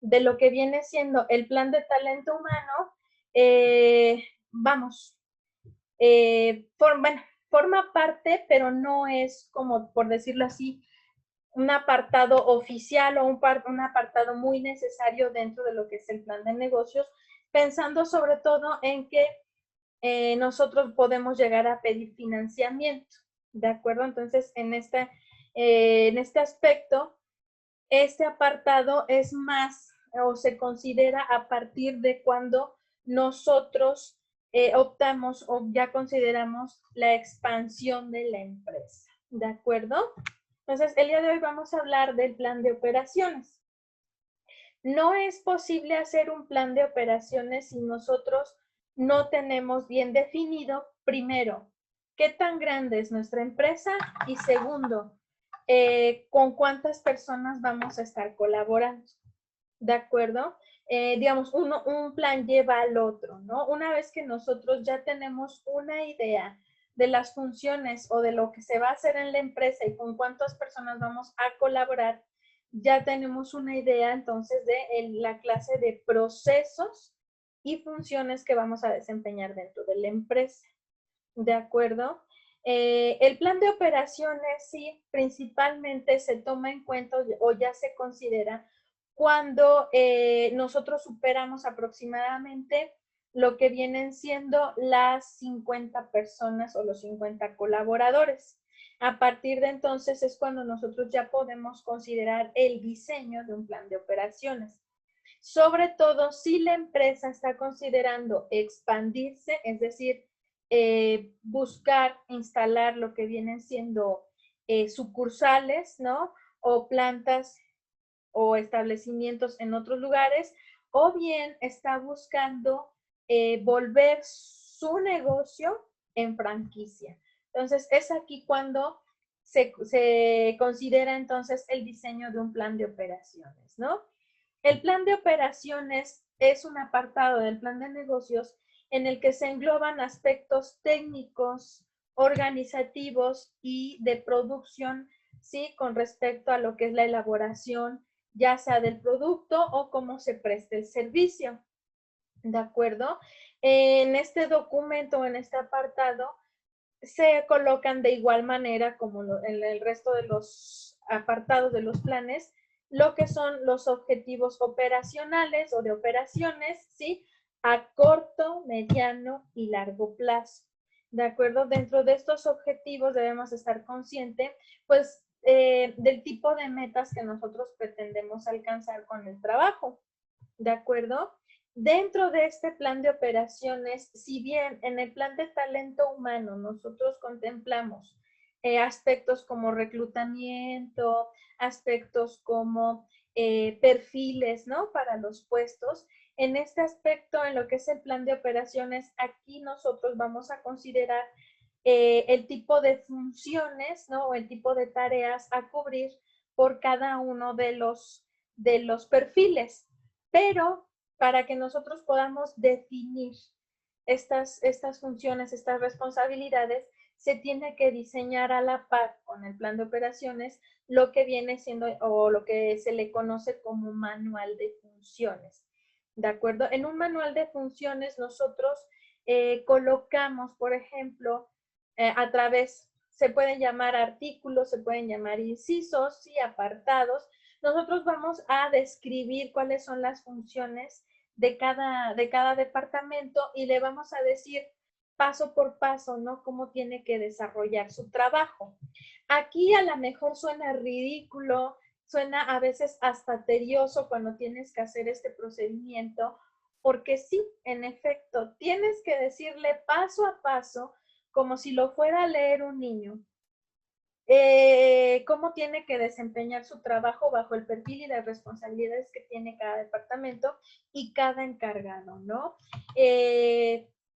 de lo que viene siendo el plan de talento humano, vamos, bueno, forma parte, pero no es como, por decirlo así, un apartado oficial o un apartado muy necesario dentro de lo que es el plan de negocios, pensando sobre todo en que nosotros podemos llegar a pedir financiamiento, ¿de acuerdo? Entonces, en este aspecto, este apartado es más o se considera a partir de cuando nosotros optamos o ya consideramos la expansión de la empresa, ¿de acuerdo? Entonces, el día de hoy vamos a hablar del plan de operaciones. No es posible hacer un plan de operaciones si nosotros no tenemos bien definido, primero, qué tan grande es nuestra empresa y segundo, con cuántas personas vamos a estar colaborando. ¿De acuerdo? Digamos, un plan lleva al otro, ¿no? Una vez que nosotros ya tenemos una idea de las funciones o de lo que se va a hacer en la empresa y con cuántas personas vamos a colaborar, ya tenemos una idea entonces de la clase de procesos y funciones que vamos a desempeñar dentro de la empresa. ¿De acuerdo? El plan de operaciones sí, principalmente se toma en cuenta o ya se considera cuando nosotros superamos aproximadamente lo que vienen siendo las 50 personas o los 50 colaboradores. A partir de entonces es cuando nosotros ya podemos considerar el diseño de un plan de operaciones. Sobre todo si la empresa está considerando expandirse, es decir, buscar instalar lo que vienen siendo sucursales, ¿no? O plantas o establecimientos en otros lugares, o bien está buscando volver su negocio en franquicia. Entonces, es aquí cuando se considera entonces el diseño de un plan de operaciones, ¿no? El plan de operaciones es un apartado del plan de negocios en el que se engloban aspectos técnicos, organizativos y de producción, ¿sí? Con respecto a lo que es la elaboración, ya sea del producto o cómo se presta el servicio. ¿De acuerdo? En este documento, en este apartado, se colocan de igual manera como en el resto de los apartados de los planes, lo que son los objetivos operacionales o de operaciones, ¿sí? A corto, mediano y largo plazo. ¿De acuerdo? Dentro de estos objetivos debemos estar conscientes, pues, del tipo de metas que nosotros pretendemos alcanzar con el trabajo. ¿De acuerdo? Dentro de este plan de operaciones, si bien en el plan de talento humano nosotros contemplamos aspectos como reclutamiento, aspectos como perfiles, ¿no? Para los puestos. En este aspecto, en lo que es el plan de operaciones, aquí nosotros vamos a considerar el tipo de funciones, ¿no? O el tipo de tareas a cubrir por cada uno de los perfiles. Pero para que nosotros podamos definir estas funciones, estas responsabilidades, se tiene que diseñar a la par con el plan de operaciones lo que viene siendo o lo que se le conoce como manual de funciones. ¿De acuerdo? En un manual de funciones nosotros colocamos, por ejemplo, a través, se pueden llamar artículos, se pueden llamar incisos y apartados. Nosotros vamos a describir cuáles son las funciones de cada departamento y le vamos a decir paso por paso, ¿no? Cómo tiene que desarrollar su trabajo. Aquí a lo mejor suena ridículo, suena a veces hasta tedioso cuando tienes que hacer este procedimiento, porque sí, en efecto, tienes que decirle paso a paso, como si lo fuera a leer un niño, cómo tiene que desempeñar su trabajo bajo el perfil y las responsabilidades que tiene cada departamento y cada encargado, ¿no?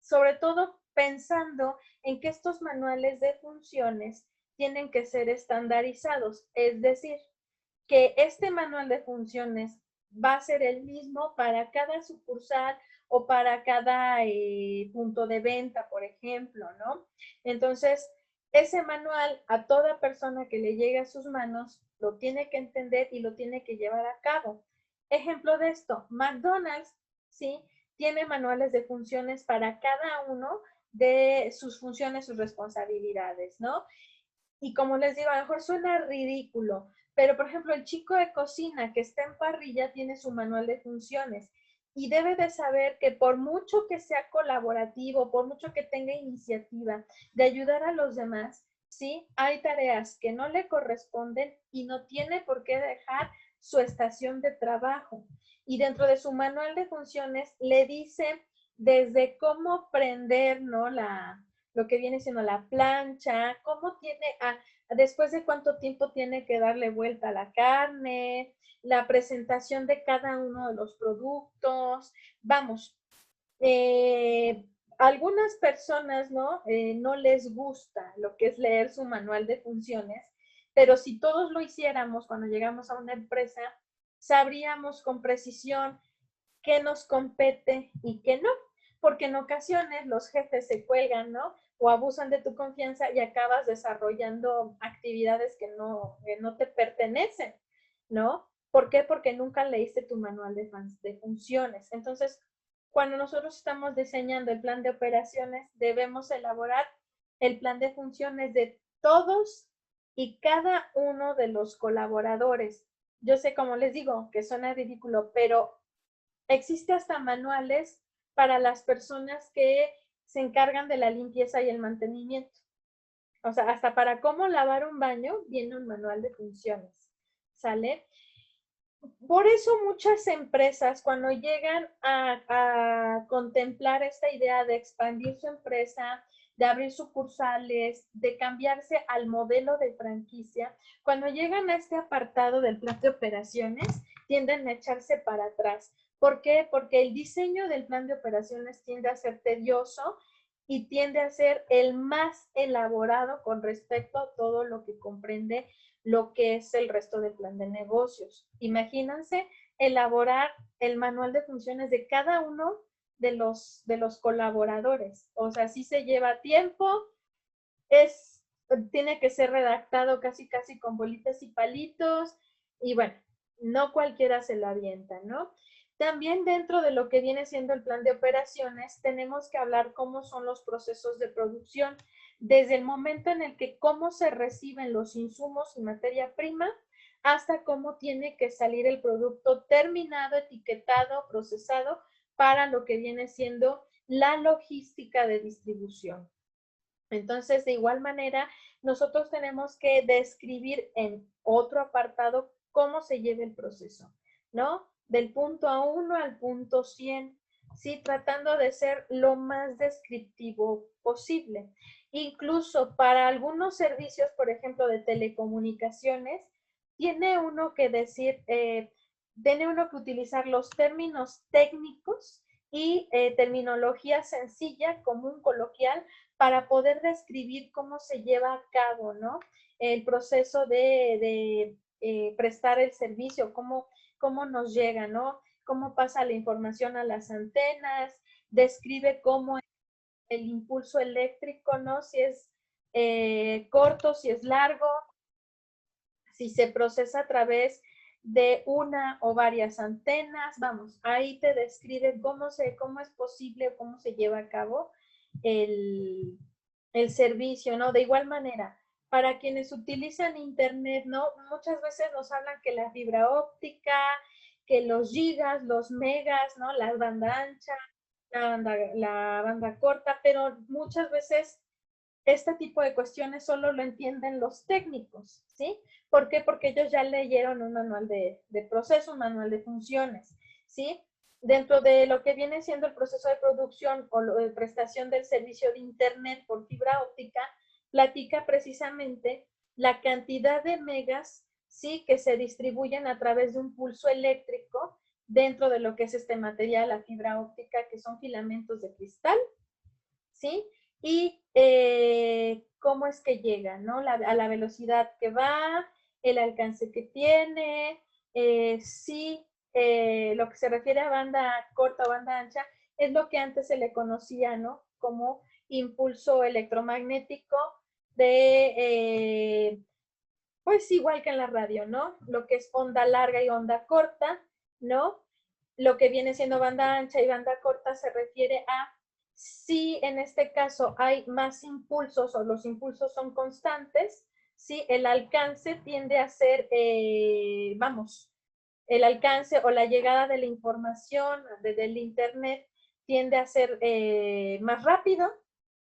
Sobre todo pensando en que estos manuales de funciones tienen que ser estandarizados, es decir, que este manual de funciones va a ser el mismo para cada sucursal o para cada punto de venta, por ejemplo, ¿no? Entonces, ese manual a toda persona que le llegue a sus manos lo tiene que entender y lo tiene que llevar a cabo. Ejemplo de esto, McDonald's, ¿sí? Tiene manuales de funciones para cada uno de sus funciones, sus responsabilidades, ¿no? Y como les digo, a lo mejor suena ridículo, pero por ejemplo, el chico de cocina que está en parrilla tiene su manual de funciones y debe de saber que por mucho que sea colaborativo, por mucho que tenga iniciativa de ayudar a los demás, ¿sí? Hay tareas que no le corresponden y no tiene por qué dejar su estación de trabajo. Y dentro de su manual de funciones le dice desde cómo prender, ¿no? Lo que viene siendo la plancha, cómo tiene, después de cuánto tiempo tiene que darle vuelta a la carne, la presentación de cada uno de los productos. Vamos, algunas personas, ¿no? No les gusta lo que es leer su manual de funciones, pero si todos lo hiciéramos cuando llegamos a una empresa, sabríamos con precisión qué nos compete y qué no, porque en ocasiones los jefes se cuelgan, ¿no? O abusan de tu confianza y acabas desarrollando actividades que no te pertenecen, ¿no? ¿Por qué? Porque nunca leíste tu manual de funciones. Entonces, cuando nosotros estamos diseñando el plan de operaciones, debemos elaborar el plan de funciones de todos y cada uno de los colaboradores. Yo sé, como les digo, que suena ridículo, pero existe hasta manuales para las personas que se encargan de la limpieza y el mantenimiento. O sea, hasta para cómo lavar un baño viene un manual de funciones. ¿Sale? Por eso muchas empresas cuando llegan a contemplar esta idea de expandir su empresa, de abrir sucursales, de cambiarse al modelo de franquicia, cuando llegan a este apartado del plan de operaciones, tienden a echarse para atrás. ¿Por qué? Porque el diseño del plan de operaciones tiende a ser tedioso y tiende a ser el más elaborado con respecto a todo lo que comprende lo que es el resto del plan de negocios. Imagínense elaborar el manual de funciones de cada uno de los colaboradores. O sea, sí se lleva tiempo, tiene que ser redactado casi con bolitas y palitos, y bueno, no cualquiera se lo avienta, ¿no? También dentro de lo que viene siendo el plan de operaciones, tenemos que hablar cómo son los procesos de producción, desde el momento en el que cómo se reciben los insumos y materia prima, hasta cómo tiene que salir el producto terminado, etiquetado, procesado, para lo que viene siendo la logística de distribución. Entonces, de igual manera, nosotros tenemos que describir en otro apartado cómo se lleva el proceso, ¿no? Del punto A1 al punto 100, ¿sí? Tratando de ser lo más descriptivo posible. Incluso para algunos servicios, por ejemplo, de telecomunicaciones, tiene uno que decir, tiene uno que utilizar los términos técnicos y terminología sencilla, común, coloquial, para poder describir cómo se lleva a cabo, ¿no? El proceso de prestar el servicio, cómo nos llega, ¿no? Cómo pasa la información a las antenas, describe cómo el impulso eléctrico, ¿no? Si es corto, si es largo, si se procesa a través de una o varias antenas, vamos, ahí te describe cómo es posible, cómo se lleva a cabo el, el servicio, ¿no? De igual manera, para quienes utilizan internet, ¿no? Muchas veces nos hablan que la fibra óptica, que los gigas, los megas, ¿no? La banda ancha, la banda corta, pero muchas veces este tipo de cuestiones solo lo entienden los técnicos, ¿sí? ¿Por qué? Porque ellos ya leyeron un manual de proceso, un manual de funciones, ¿sí? Dentro de lo que viene siendo el proceso de producción o de prestación del servicio de Internet por fibra óptica, platica precisamente la cantidad de megas, ¿sí? Que se distribuyen a través de un pulso eléctrico dentro de lo que es este material, la fibra óptica, que son filamentos de cristal, ¿sí? Y cómo es que llega, ¿no? A la velocidad que va, el alcance que tiene, sí, lo que se refiere a banda corta o banda ancha, es lo que antes se le conocía, ¿no? Como impulso electromagnético de, pues igual que en la radio, ¿no? Lo que es onda larga y onda corta, ¿no? Lo que viene siendo banda ancha y banda corta se refiere a si en este caso hay más impulsos o los impulsos son constantes, si el alcance tiende a ser, vamos, el alcance o la llegada de la información del Internet tiende a ser más rápido,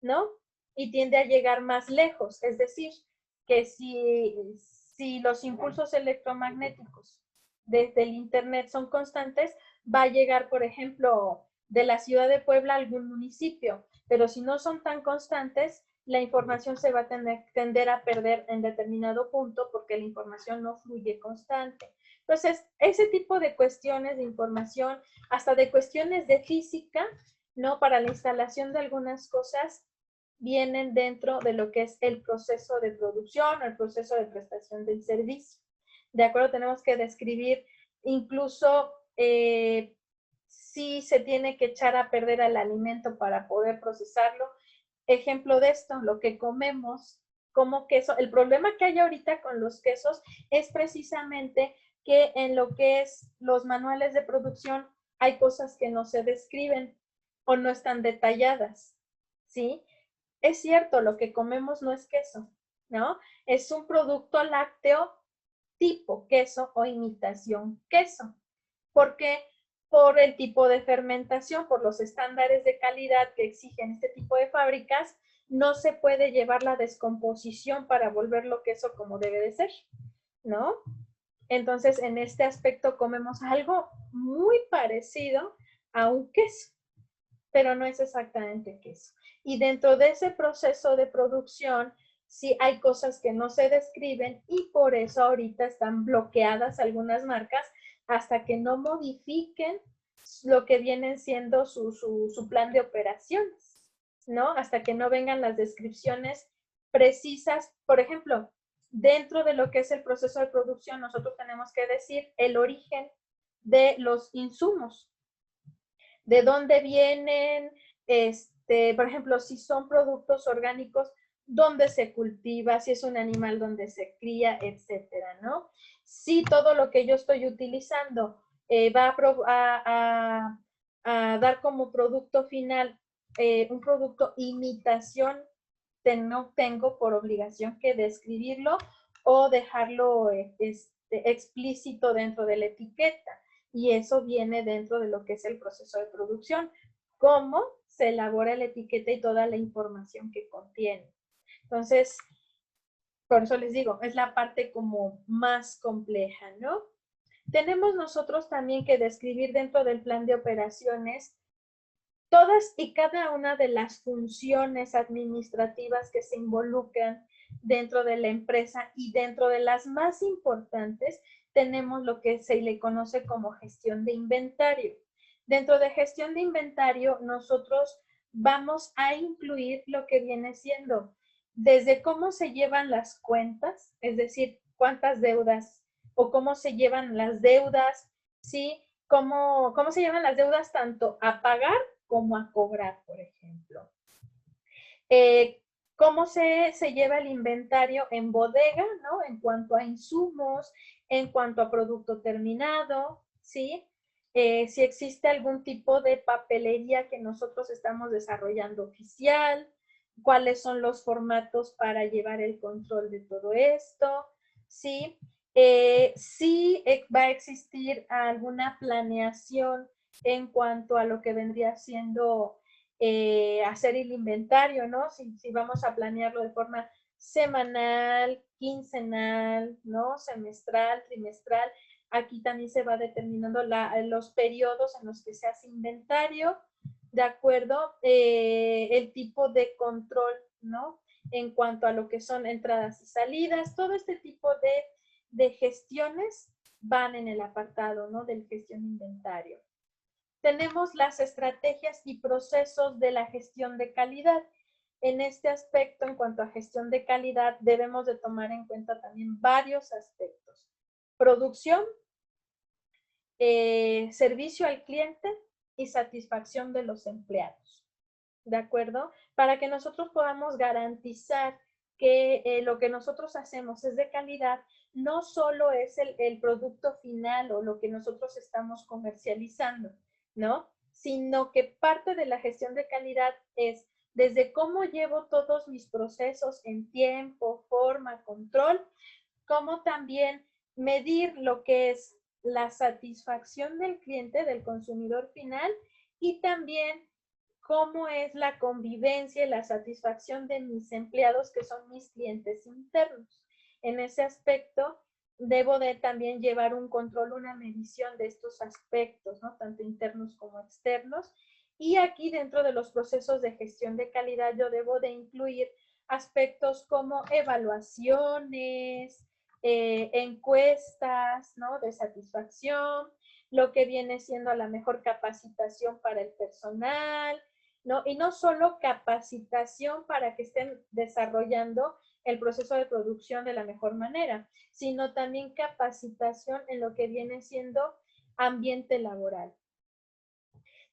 ¿no? Y tiende a llegar más lejos. Es decir, que si los impulsos electromagnéticos desde el Internet son constantes, va a llegar, por ejemplo, de la ciudad de Puebla a algún municipio, pero si no son tan constantes, la información se va a tender a perder en determinado punto porque la información no fluye constante. Entonces, ese tipo de cuestiones de información, hasta de cuestiones de física, ¿no? Para la instalación de algunas cosas, vienen dentro de lo que es el proceso de producción o el proceso de prestación del servicio. De acuerdo, tenemos que describir incluso si se tiene que echar a perder el alimento para poder procesarlo. Ejemplo de esto, lo que comemos como queso. El problema que hay ahorita con los quesos es precisamente que en lo que es los manuales de producción hay cosas que no se describen o no están detalladas, ¿sí? Es cierto, lo que comemos no es queso, ¿no? Es un producto lácteo tipo queso o imitación queso. ¿Por qué? Por el tipo de fermentación, por los estándares de calidad que exigen este tipo de fábricas, no se puede llevar la descomposición para volverlo queso como debe de ser, ¿no? Entonces, en este aspecto comemos algo muy parecido a un queso, pero no es exactamente queso. Y dentro de ese proceso de producción, sí hay cosas que no se describen y por eso ahorita están bloqueadas algunas marcas hasta que no modifiquen lo que vienen siendo su plan de operaciones, ¿no? Hasta que no vengan las descripciones precisas. Por ejemplo, dentro de lo que es el proceso de producción, nosotros tenemos que decir el origen de los insumos, de dónde vienen, por ejemplo, si son productos orgánicos, dónde se cultiva, si es un animal donde se cría, etcétera, ¿no? Si todo lo que yo estoy utilizando va a dar como producto final un producto imitación, no tengo por obligación que describirlo o dejarlo explícito dentro de la etiqueta. Y eso viene dentro de lo que es el proceso de producción. Cómo se elabora la etiqueta y toda la información que contiene. Entonces, por eso les digo, es la parte como más compleja, ¿no? Tenemos nosotros también que describir dentro del plan de operaciones todas y cada una de las funciones administrativas que se involucran dentro de la empresa y dentro de las más importantes tenemos lo que se le conoce como gestión de inventario. Dentro de gestión de inventario nosotros vamos a incluir lo que viene siendo desde cómo se llevan las cuentas, es decir, cuántas deudas o cómo se llevan las deudas, ¿sí? Cómo se llevan las deudas tanto a pagar como a cobrar, por ejemplo. Cómo se lleva el inventario en bodega, ¿no? En cuanto a insumos, en cuanto a producto terminado, ¿sí? Si existe algún tipo de papelería que nosotros estamos desarrollando oficial, cuáles son los formatos para llevar el control de todo esto, ¿sí? Si va a existir alguna planeación en cuanto a lo que vendría siendo hacer el inventario, ¿no? Si vamos a planearlo de forma semanal, quincenal, ¿no? Semestral, trimestral. Aquí también se va determinando los periodos en los que se hace inventario, ¿de acuerdo? El tipo de control, ¿no? En cuanto a lo que son entradas y salidas, todo este tipo de gestiones van en el apartado, ¿no? Del gestión de inventario. Tenemos las estrategias y procesos de la gestión de calidad. En este aspecto, en cuanto a gestión de calidad, debemos de tomar en cuenta también varios aspectos. Producción, servicio al cliente y satisfacción de los empleados. ¿De acuerdo? Para que nosotros podamos garantizar que lo que nosotros hacemos es de calidad, no solo es el producto final o lo que nosotros estamos comercializando, ¿no? Sino que parte de la gestión de calidad es desde cómo llevo todos mis procesos en tiempo, forma, control, como también medir lo que es la satisfacción del cliente, del consumidor final, y también cómo es la convivencia y la satisfacción de mis empleados, que son mis clientes internos. En ese aspecto, debo de también llevar un control, una medición de estos aspectos, ¿no? Tanto internos como externos. Y aquí dentro de los procesos de gestión de calidad, yo debo de incluir aspectos como evaluaciones, encuestas, ¿no? De satisfacción, lo que viene siendo la mejor capacitación para el personal, ¿no? Y no solo capacitación para que estén desarrollando el proceso de producción de la mejor manera, sino también capacitación en lo que viene siendo ambiente laboral.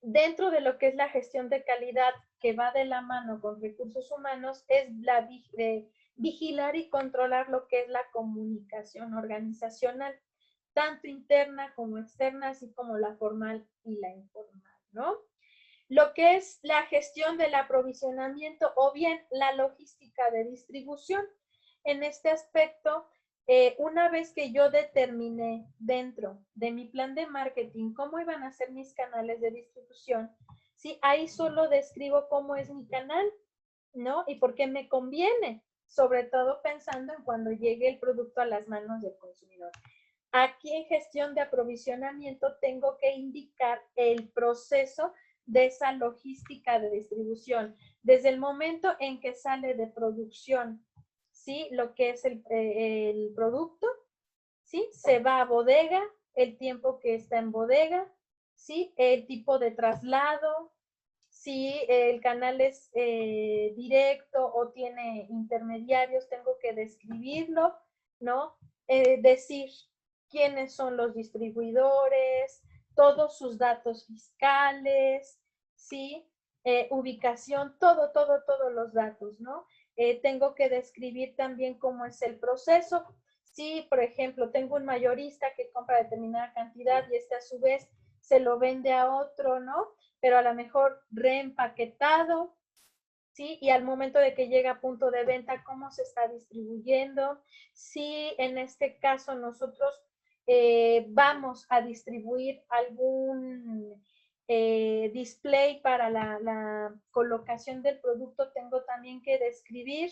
Dentro de lo que es la gestión de calidad que va de la mano con recursos humanos es la vigilar y controlar lo que es la comunicación organizacional, tanto interna como externa, así como la formal y la informal, ¿no? Lo que es la gestión del aprovisionamiento o bien la logística de distribución. En este aspecto, una vez que yo determiné dentro de mi plan de marketing cómo iban a ser mis canales de distribución, ¿sí? Ahí solo describo cómo es mi canal, ¿no? Y por qué me conviene, sobre todo pensando en cuando llegue el producto a las manos del consumidor. Aquí en gestión de aprovisionamiento tengo que indicar el proceso de esa logística de distribución, desde el momento en que sale de producción, ¿sí? Lo que es el producto, ¿sí? Se va a bodega, el tiempo que está en bodega, ¿sí? El tipo de traslado, si el canal es directo o tiene intermediarios, tengo que describirlo, ¿no? Decir quiénes son los distribuidores, todos sus datos fiscales, ¿sí? Ubicación, todos los datos, ¿no? Tengo que describir también cómo es el proceso. Si, por ejemplo, tengo un mayorista que compra determinada cantidad y este a su vez se lo vende a otro, ¿no? Pero a lo mejor reempaquetado, ¿sí? Y al momento de que llega a punto de venta, ¿cómo se está distribuyendo? Si en este caso nosotros vamos a distribuir algún display para la colocación del producto, tengo también que describir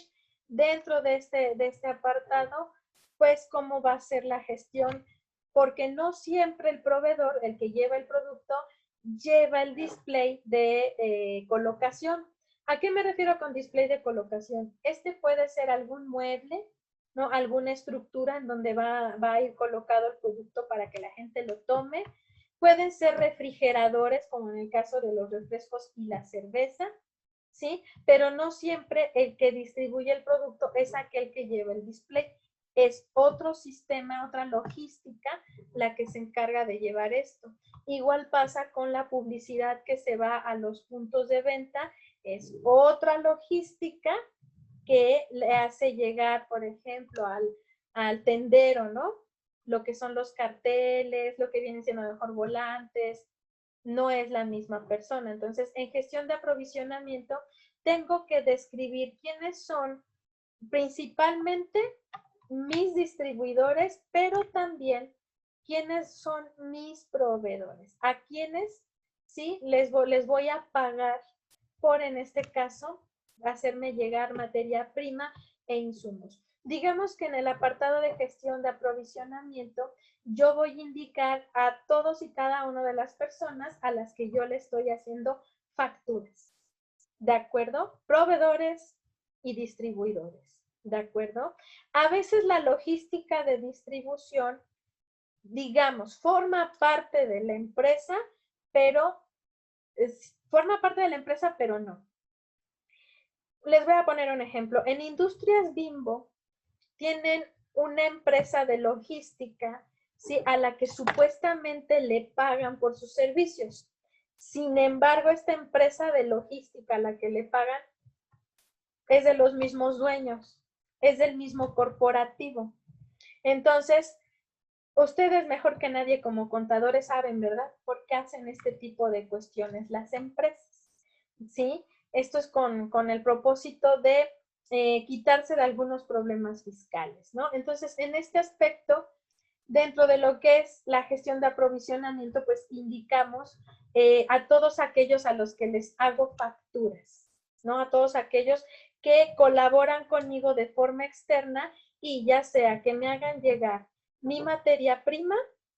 dentro de este apartado, pues cómo va a ser la gestión, porque no siempre el proveedor, el que lleva el producto, lleva el display de colocación. ¿A qué me refiero con display de colocación? Este puede ser algún mueble, ¿no? Alguna estructura en donde va a ir colocado el producto para que la gente lo tome. Pueden ser refrigeradores, como en el caso de los refrescos y la cerveza, ¿sí? Pero no siempre el que distribuye el producto es aquel que lleva el display. Es otro sistema, otra logística la que se encarga de llevar esto. Igual pasa con la publicidad que se va a los puntos de venta, es otra logística que le hace llegar, por ejemplo, al tendero, ¿no? Lo que son los carteles, lo que vienen siendo mejor volantes, no es la misma persona. Entonces, en gestión de aprovisionamiento, tengo que describir quiénes son principalmente mis distribuidores, pero también quiénes son mis proveedores, a quienes sí les voy a pagar por, en este caso, hacerme llegar materia prima e insumos. Digamos que en el apartado de gestión de aprovisionamiento, yo voy a indicar a todos y cada una de las personas a las que yo le estoy haciendo facturas. ¿De acuerdo? Proveedores y distribuidores. ¿De acuerdo? A veces la logística de distribución, digamos, forma parte de la empresa, pero no. Les voy a poner un ejemplo. En Industrias Bimbo tienen una empresa de logística, ¿sí? A la que supuestamente le pagan por sus servicios. Sin embargo, esta empresa de logística a la que le pagan es de los mismos dueños. es del mismo corporativo. Entonces, ustedes mejor que nadie como contadores saben, ¿verdad? ¿Por qué hacen este tipo de cuestiones las empresas? ¿Sí? Esto es con el propósito de quitarse de algunos problemas fiscales, ¿no? Entonces, en este aspecto, dentro de lo que es la gestión de aprovisionamiento, pues indicamos a todos aquellos a los que les hago facturas, ¿no? A todos aquellos que colaboran conmigo de forma externa y ya sea que me hagan llegar mi materia prima,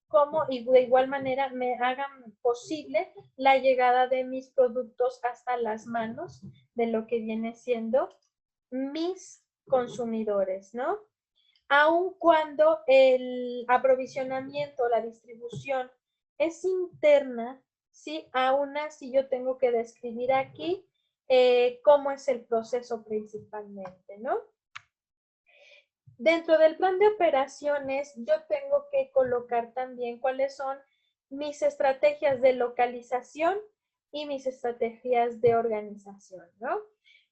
como y de igual manera me hagan posible la llegada de mis productos hasta las manos de lo que viene siendo mis consumidores, ¿no? Aun cuando el aprovisionamiento, la distribución es interna, ¿sí? Aún así yo tengo que describir aquí cómo es el proceso principalmente, ¿no? Dentro del plan de operaciones, yo tengo que colocar también cuáles son mis estrategias de localización y mis estrategias de organización, ¿no?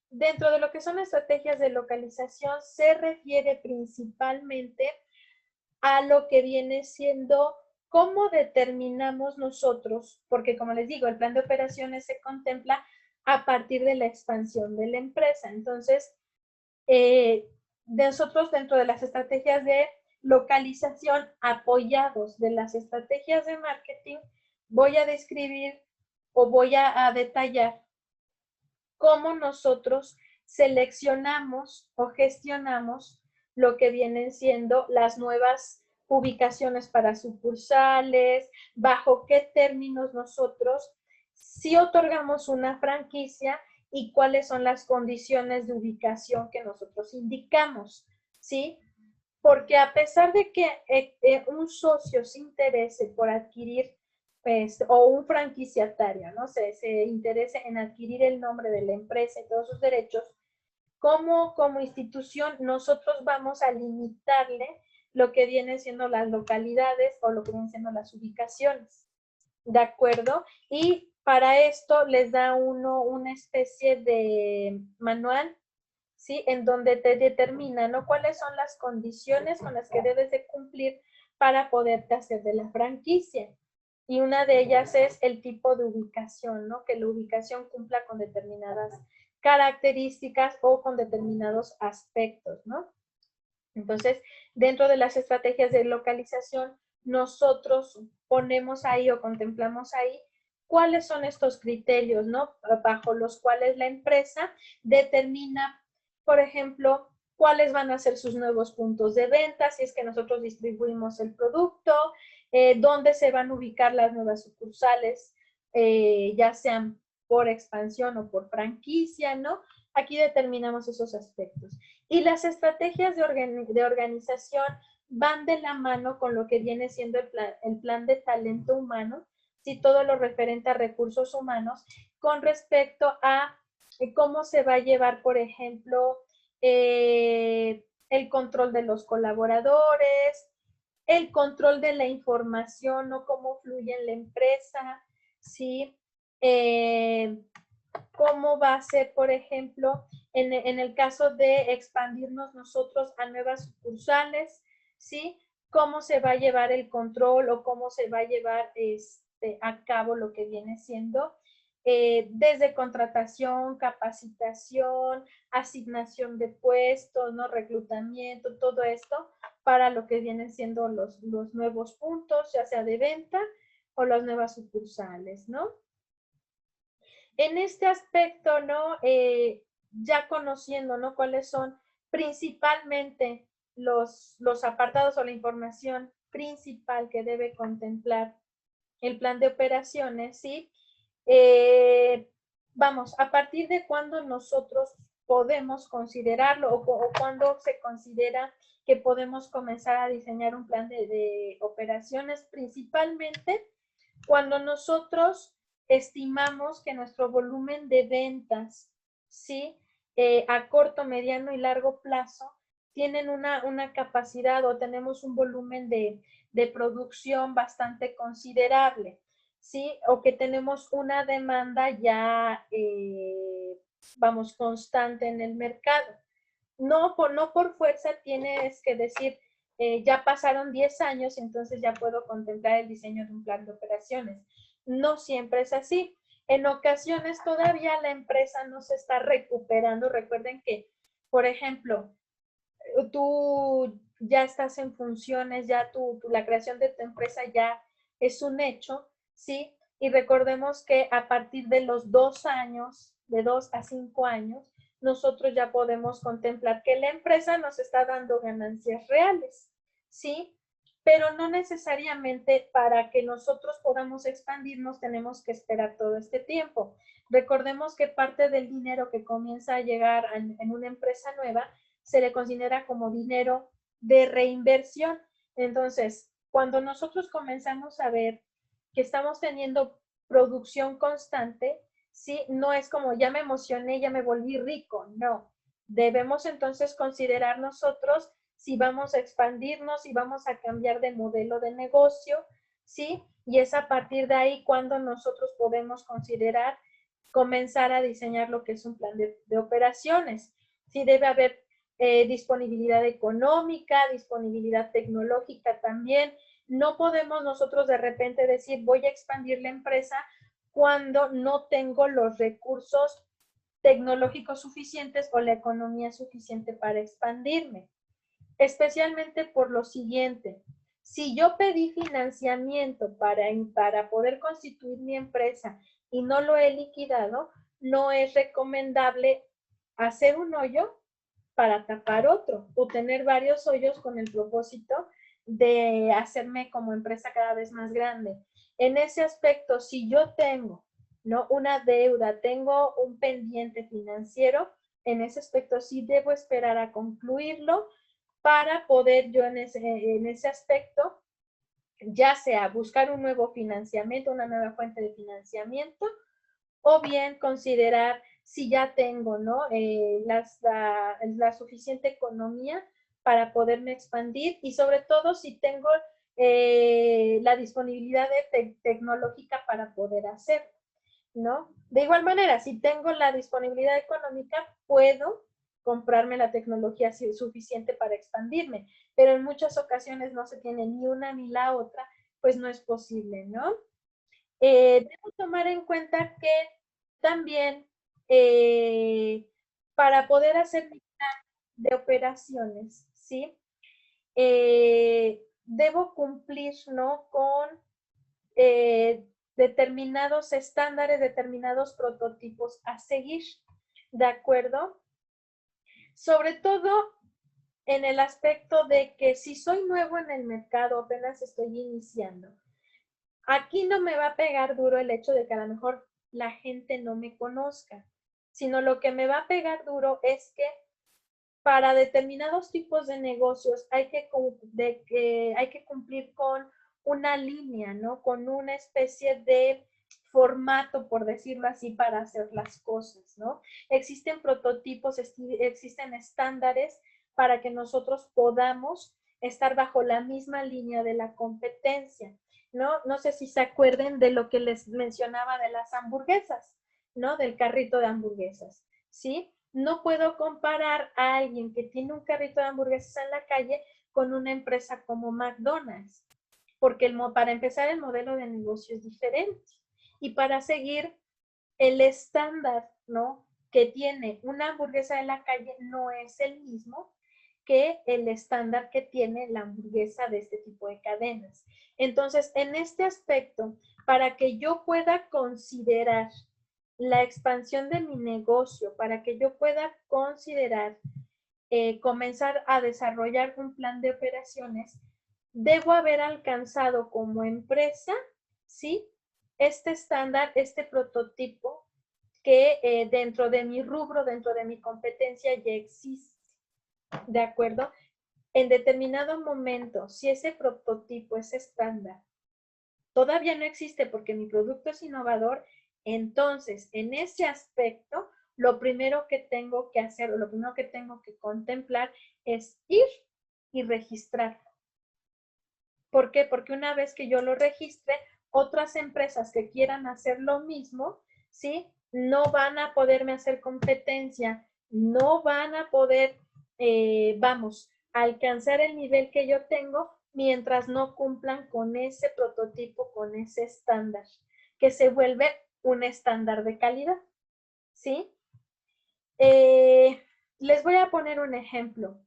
Dentro de lo que son estrategias de localización, se refiere principalmente a lo que viene siendo cómo determinamos nosotros, porque como les digo, el plan de operaciones se contempla a partir de la expansión de la empresa. Entonces, nosotros dentro de las estrategias de localización apoyados de las estrategias de marketing, voy a describir o voy a detallar cómo nosotros seleccionamos o gestionamos lo que vienen siendo las nuevas ubicaciones para sucursales, bajo qué términos nosotros si otorgamos una franquicia y cuáles son las condiciones de ubicación que nosotros indicamos, ¿sí? Porque a pesar de que un socio se interese por adquirir o un franquiciatario, ¿no? Se interese en adquirir el nombre de la empresa y todos sus derechos, como institución nosotros vamos a limitarle lo que vienen siendo las localidades o lo que vienen siendo las ubicaciones, ¿de acuerdo? Y para esto les da uno una especie de manual, ¿sí? En donde te determina, ¿no? Cuáles son las condiciones con las que debes de cumplir para poderte hacer de la franquicia. Y una de ellas es el tipo de ubicación, ¿no? Que la ubicación cumpla con determinadas características o con determinados aspectos, ¿no? Entonces, dentro de las estrategias de localización, nosotros ponemos ahí o contemplamos ahí cuáles son estos criterios, ¿no? Bajo los cuales la empresa determina, por ejemplo, cuáles van a ser sus nuevos puntos de venta, si es que nosotros distribuimos el producto, dónde se van a ubicar las nuevas sucursales, ya sean por expansión o por franquicia, ¿no? Aquí determinamos esos aspectos. Y las estrategias de organización van de la mano con lo que viene siendo el plan de talento humano, si todo lo referente a recursos humanos, con respecto a cómo se va a llevar, por ejemplo, el control de los colaboradores, el control de la información o cómo fluye en la empresa, ¿sí? Cómo va a ser, por ejemplo, en el caso de expandirnos nosotros a nuevas sucursales, ¿sí? Cómo se va a llevar el control o cómo se va a llevar a cabo lo que viene siendo desde contratación, capacitación, asignación de puestos, ¿no? Reclutamiento, todo esto para lo que vienen siendo los nuevos puntos, ya sea de venta o las nuevas sucursales, ¿no? En este aspecto, ¿no? Ya conociendo, ¿no? Cuáles son principalmente los apartados o la información principal que debe contemplar el plan de operaciones, ¿sí? Vamos, a partir de cuándo nosotros podemos considerarlo o cuándo se considera que podemos comenzar a diseñar un plan de operaciones, principalmente cuando nosotros estimamos que nuestro volumen de ventas, ¿sí? A corto, mediano y largo plazo, tienen una capacidad o tenemos un volumen de producción bastante considerable, ¿sí? O que tenemos una demanda ya, vamos, constante en el mercado. no por fuerza tienes que decir, ya pasaron 10 años, entonces ya puedo contemplar el diseño de un plan de operaciones. No siempre es así. En ocasiones todavía la empresa no se está recuperando. Recuerden que, por ejemplo, tú ya estás en funciones, ya la creación de tu empresa ya es un hecho, ¿sí? Y recordemos que a partir de los 2 años, de 2 a 5 años, nosotros ya podemos contemplar que la empresa nos está dando ganancias reales, ¿sí? Pero no necesariamente para que nosotros podamos expandirnos tenemos que esperar todo este tiempo. Recordemos que parte del dinero que comienza a llegar en una empresa nueva se le considera como dinero de reinversión. Entonces, cuando nosotros comenzamos a ver que estamos teniendo producción constante, ¿sí? No es como ya me emocioné, ya me volví rico, no. Debemos entonces considerar nosotros si vamos a expandirnos, si vamos a cambiar de modelo de negocio, ¿sí? Y es a partir de ahí cuando nosotros podemos considerar comenzar a diseñar lo que es un plan de operaciones. Sí debe haber disponibilidad económica, disponibilidad tecnológica también. No podemos nosotros de repente decir voy a expandir la empresa cuando no tengo los recursos tecnológicos suficientes o la economía suficiente para expandirme. Especialmente por lo siguiente, si yo pedí financiamiento para poder constituir mi empresa y no lo he liquidado, no es recomendable hacer un hoyo para tapar otro o tener varios hoyos con el propósito de hacerme como empresa cada vez más grande. En ese aspecto, si yo tengo, ¿no?, una deuda, tengo un pendiente financiero, en ese aspecto sí debo esperar a concluirlo para poder yo en ese aspecto, ya sea buscar un nuevo financiamiento, una nueva fuente de financiamiento, o bien considerar si ya tengo, ¿no?, la suficiente economía para poderme expandir y sobre todo si tengo la disponibilidad tecnológica para poder hacerlo, ¿no? De igual manera, si tengo la disponibilidad económica, puedo comprarme la tecnología suficiente para expandirme, pero en muchas ocasiones no se tiene ni una ni la otra, pues no es posible, ¿no? Debo tomar en cuenta que también para poder hacer mi plan de operaciones, ¿sí? Debo cumplir, ¿no?, con determinados estándares, determinados prototipos a seguir, ¿de acuerdo? Sobre todo en el aspecto de que si soy nuevo en el mercado, apenas estoy iniciando, aquí no me va a pegar duro el hecho de que a lo mejor la gente no me conozca, sino lo que me va a pegar duro es que para determinados tipos de negocios hay que cumplir con una línea, ¿no? Con una especie de formato, por decirlo así, para hacer las cosas, ¿no? Existen prototipos, existen estándares para que nosotros podamos estar bajo la misma línea de la competencia, ¿no? No sé si se acuerden de lo que les mencionaba de las hamburguesas, ¿no? Del carrito de hamburguesas, ¿sí? No puedo comparar a alguien que tiene un carrito de hamburguesas en la calle con una empresa como McDonald's, porque para empezar el modelo de negocio es diferente y para seguir el estándar, ¿no?, que tiene una hamburguesa en la calle no es el mismo que el estándar que tiene la hamburguesa de este tipo de cadenas. Entonces, en este aspecto, para que yo pueda considerar la expansión de mi negocio, para que yo pueda considerar comenzar a desarrollar un plan de operaciones, debo haber alcanzado como empresa, ¿sí?, este estándar, este prototipo que dentro de mi rubro, dentro de mi competencia ya existe, ¿de acuerdo? En determinado momento, si ese prototipo, ese estándar, todavía no existe porque mi producto es innovador, entonces en ese aspecto, lo primero que tengo que hacer, o lo primero que tengo que contemplar es ir y registrarlo. ¿Por qué? Porque una vez que yo lo registre, otras empresas que quieran hacer lo mismo, ¿sí?, no van a poderme hacer competencia, no van a poder vamos, a alcanzar el nivel que yo tengo mientras no cumplan con ese prototipo, con ese estándar, que se vuelve un estándar de calidad, ¿sí? Les voy a poner un ejemplo.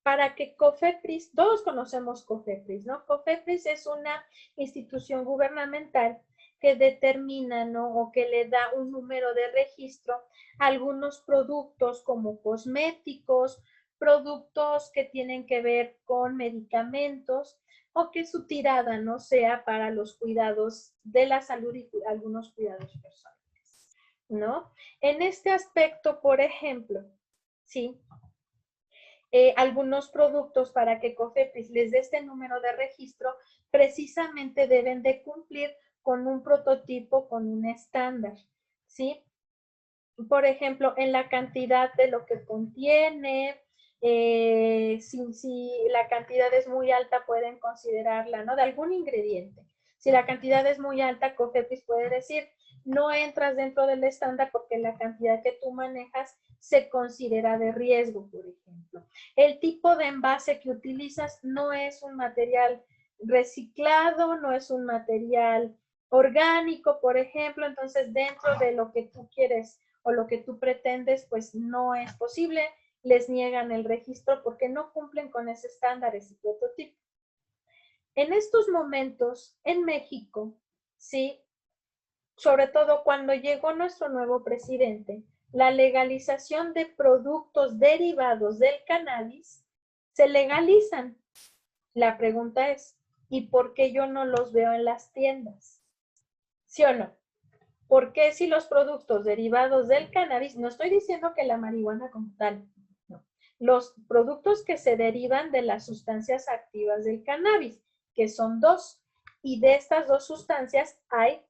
Para que COFEPRIS, todos conocemos COFEPRIS, ¿no? COFEPRIS es una institución gubernamental que determina, ¿no? O que le da un número de registro a algunos productos como cosméticos, productos que tienen que ver con medicamentos o que su tirada no sea para los cuidados de la salud y algunos cuidados personales, ¿no? En este aspecto, por ejemplo, ¿sí? Algunos productos para que COFEPRIS les dé este número de registro, precisamente deben de cumplir con un prototipo, con un estándar, ¿sí? Por ejemplo, en la cantidad de lo que contiene, si la cantidad es muy alta, pueden considerarla, ¿no? De algún ingrediente. Si la cantidad es muy alta, COFEPRIS puede decir, no entras dentro del estándar porque la cantidad que tú manejas se considera de riesgo, por ejemplo. El tipo de envase que utilizas no es un material reciclado, no es un material orgánico, por ejemplo, entonces dentro de lo que tú quieres o lo que tú pretendes, pues no es posible, les niegan el registro porque no cumplen con ese estándar, ese prototipo. En estos momentos, en México, sí, sobre todo cuando llegó nuestro nuevo presidente, la legalización de productos derivados del cannabis se legalizan. La pregunta es, ¿y por qué yo no los veo en las tiendas? ¿Sí o no? ¿Por qué si los productos derivados del cannabis, no estoy diciendo que la marihuana como tal, no, los productos que se derivan de las sustancias activas del cannabis, que son dos, y de estas dos sustancias hay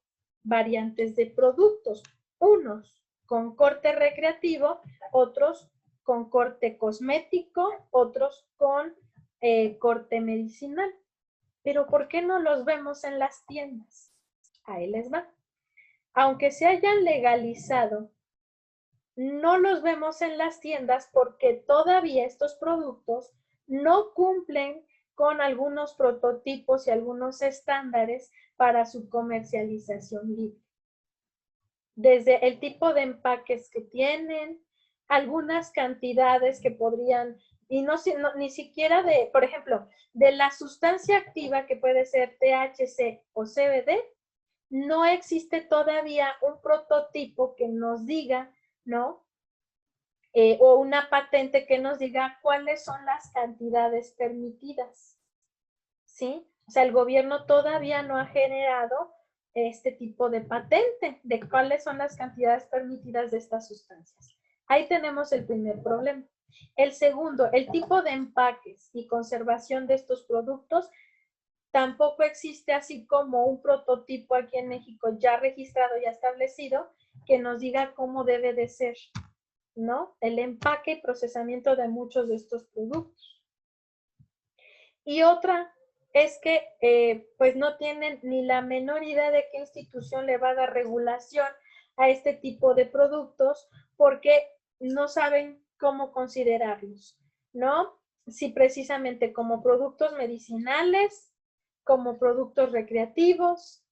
variantes de productos, unos con corte recreativo, otros con corte cosmético, otros con corte medicinal. Pero ¿por qué no los vemos en las tiendas? Ahí les va. Aunque se hayan legalizado, no los vemos en las tiendas porque todavía estos productos no cumplen con algunos prototipos y algunos estándares para su comercialización libre. Desde el tipo de empaques que tienen, algunas cantidades que podrían, y no, ni siquiera de, por ejemplo, de la sustancia activa que puede ser THC o CBD, no existe todavía un prototipo que nos diga, ¿no? O una patente que nos diga cuáles son las cantidades permitidas, ¿sí? O sea, el gobierno todavía no ha generado este tipo de patente de cuáles son las cantidades permitidas de estas sustancias. Ahí tenemos el primer problema. El segundo, el tipo de empaques y conservación de estos productos. Tampoco existe así como un prototipo aquí en México ya registrado, ya establecido, que nos diga cómo debe de ser, ¿no? El empaque y procesamiento de muchos de estos productos. Y otra es que pues no tienen ni la menor idea de qué institución le va a dar regulación a este tipo de productos porque no saben cómo considerarlos, ¿no? Si precisamente como productos medicinales, como productos recreativos,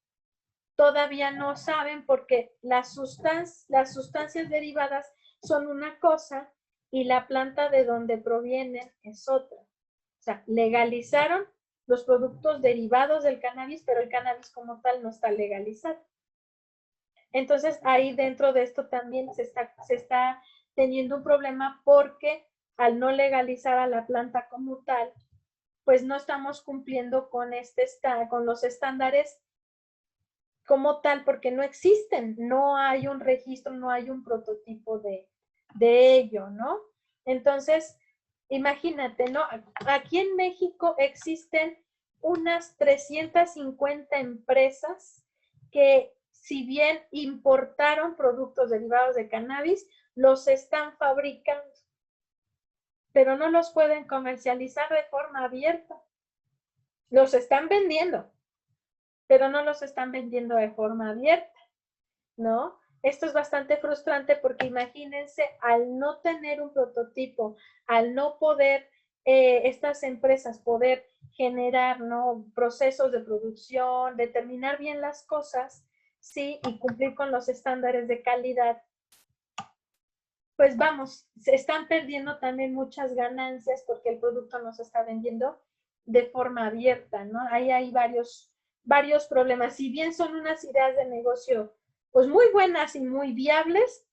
todavía no saben porque las sustancias derivadas son una cosa y la planta de donde provienen es otra. O sea, legalizaron los productos derivados del cannabis, pero el cannabis como tal no está legalizado. Entonces, ahí dentro de esto también se está teniendo un problema porque al no legalizar a la planta como tal, pues no estamos cumpliendo con los estándares como tal, porque no existen, no hay un registro, no hay un prototipo de ello, ¿no? Entonces, imagínate, ¿no? Aquí en México existen unas 350 empresas que si bien importaron productos derivados de cannabis, los están fabricando, pero no los pueden comercializar de forma abierta. Los están vendiendo, pero no los están vendiendo de forma abierta, ¿no? Esto es bastante frustrante porque imagínense, al no tener un prototipo, al no poder estas empresas poder generar, ¿no?, procesos de producción, determinar bien las cosas, sí, y cumplir con los estándares de calidad, pues vamos, se están perdiendo también muchas ganancias porque el producto no se está vendiendo de forma abierta, ¿no? Ahí hay varios problemas. Si bien son unas ideas de negocio, pues muy buenas y muy viables,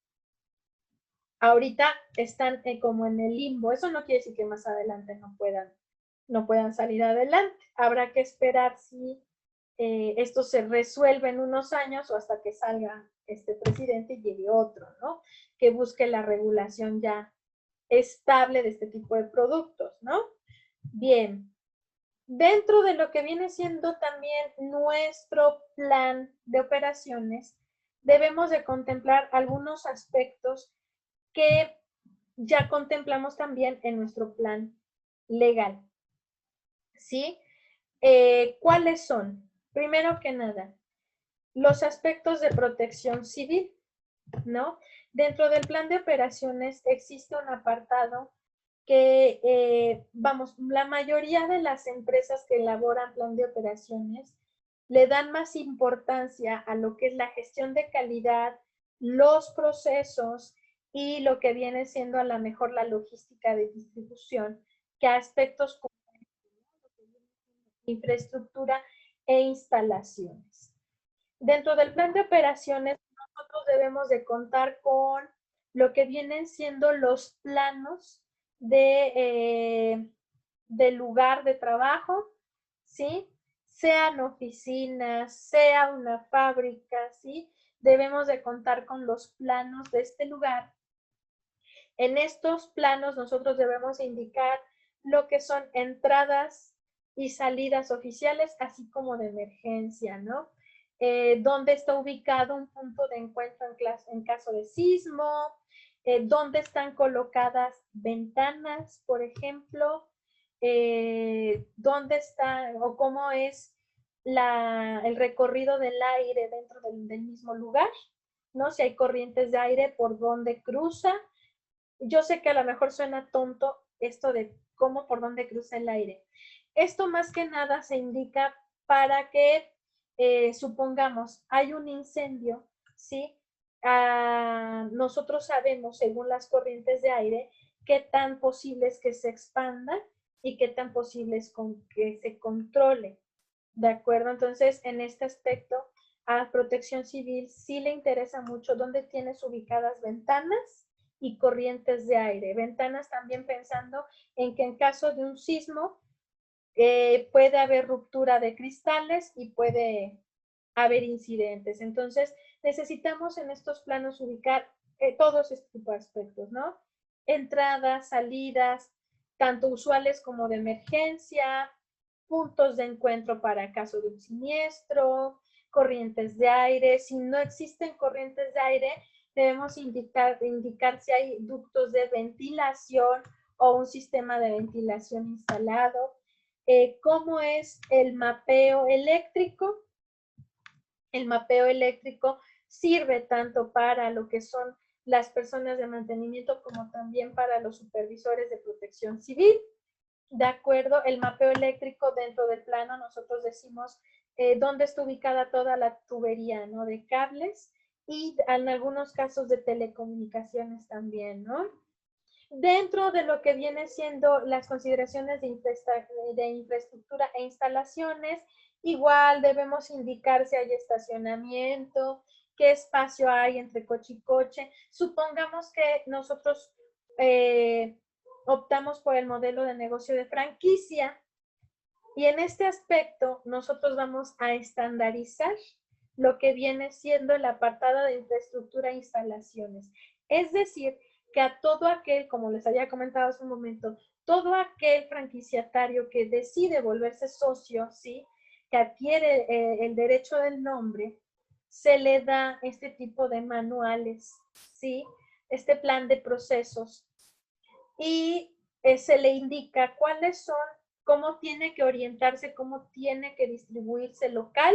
ahorita están como en el limbo. Eso no quiere decir que más adelante no puedan salir adelante. Habrá que esperar si esto se resuelve en unos años o hasta que salga este presidente y llegue otro, ¿no? Que busque la regulación ya estable de este tipo de productos, ¿no? Bien, dentro de lo que viene siendo también nuestro plan de operaciones, debemos de contemplar algunos aspectos que ya contemplamos también en nuestro plan legal, ¿sí? ¿Cuáles son? Primero que nada, los aspectos de protección civil, ¿no? Dentro del plan de operaciones existe un apartado que, vamos, la mayoría de las empresas que elaboran plan de operaciones le dan más importancia a lo que es la gestión de calidad, los procesos y lo que viene siendo a lo mejor la logística de distribución, que a aspectos como infraestructura e instalaciones. Dentro del plan de operaciones, nosotros debemos de contar con lo que vienen siendo los planos del lugar de trabajo, ¿sí? Sean oficinas, sea una fábrica, ¿sí? Debemos de contar con los planos de este lugar. En estos planos nosotros debemos indicar lo que son entradas y salidas oficiales, así como de emergencia, ¿no? Dónde está ubicado un punto de encuentro en caso de sismo, dónde están colocadas ventanas, por ejemplo, dónde está o cómo es el recorrido del aire dentro del mismo lugar, ¿no? Si hay corrientes de aire, por dónde cruza. Yo sé que a lo mejor suena tonto esto de cómo, por dónde cruza el aire. Esto más que nada se indica para que, supongamos, hay un incendio, ¿sí? Nosotros sabemos, según las corrientes de aire, qué tan posible es que se expanda y qué tan posible es que se controle. ¿De acuerdo? Entonces, en este aspecto, a Protección Civil sí le interesa mucho dónde tienes ubicadas ventanas y corrientes de aire. Ventanas también pensando en que en caso de un sismo puede haber ruptura de cristales y puede haber incidentes. Entonces, necesitamos en estos planos ubicar todos estos tipos de aspectos, ¿no? Entradas, salidas, tanto usuales como de emergencia, puntos de encuentro para caso de un siniestro, corrientes de aire. Si no existen corrientes de aire, debemos indicar si hay ductos de ventilación o un sistema de ventilación instalado. ¿Cómo es el mapeo eléctrico? El mapeo eléctrico sirve tanto para lo que son las personas de mantenimiento como también para los supervisores de protección civil. De acuerdo, el mapeo eléctrico dentro del plano nosotros decimos dónde está ubicada toda la tubería, ¿no? De cables y en algunos casos de telecomunicaciones también, ¿no? Dentro de lo que viene siendo las consideraciones de infraestructura e instalaciones, igual debemos indicar si hay estacionamiento, qué espacio hay entre coche y coche. Supongamos que nosotros optamos por el modelo de negocio de franquicia y en este aspecto nosotros vamos a estandarizar lo que viene siendo el apartado de infraestructura e instalaciones. Es decir, que a todo aquel, como les había comentado hace un momento, todo aquel franquiciatario que decide volverse socio, ¿sí? Que adquiere el derecho del nombre, se le da este tipo de manuales, ¿sí? Este plan de procesos y se le indica cuáles son, cómo tiene que orientarse, cómo tiene que distribuirse local,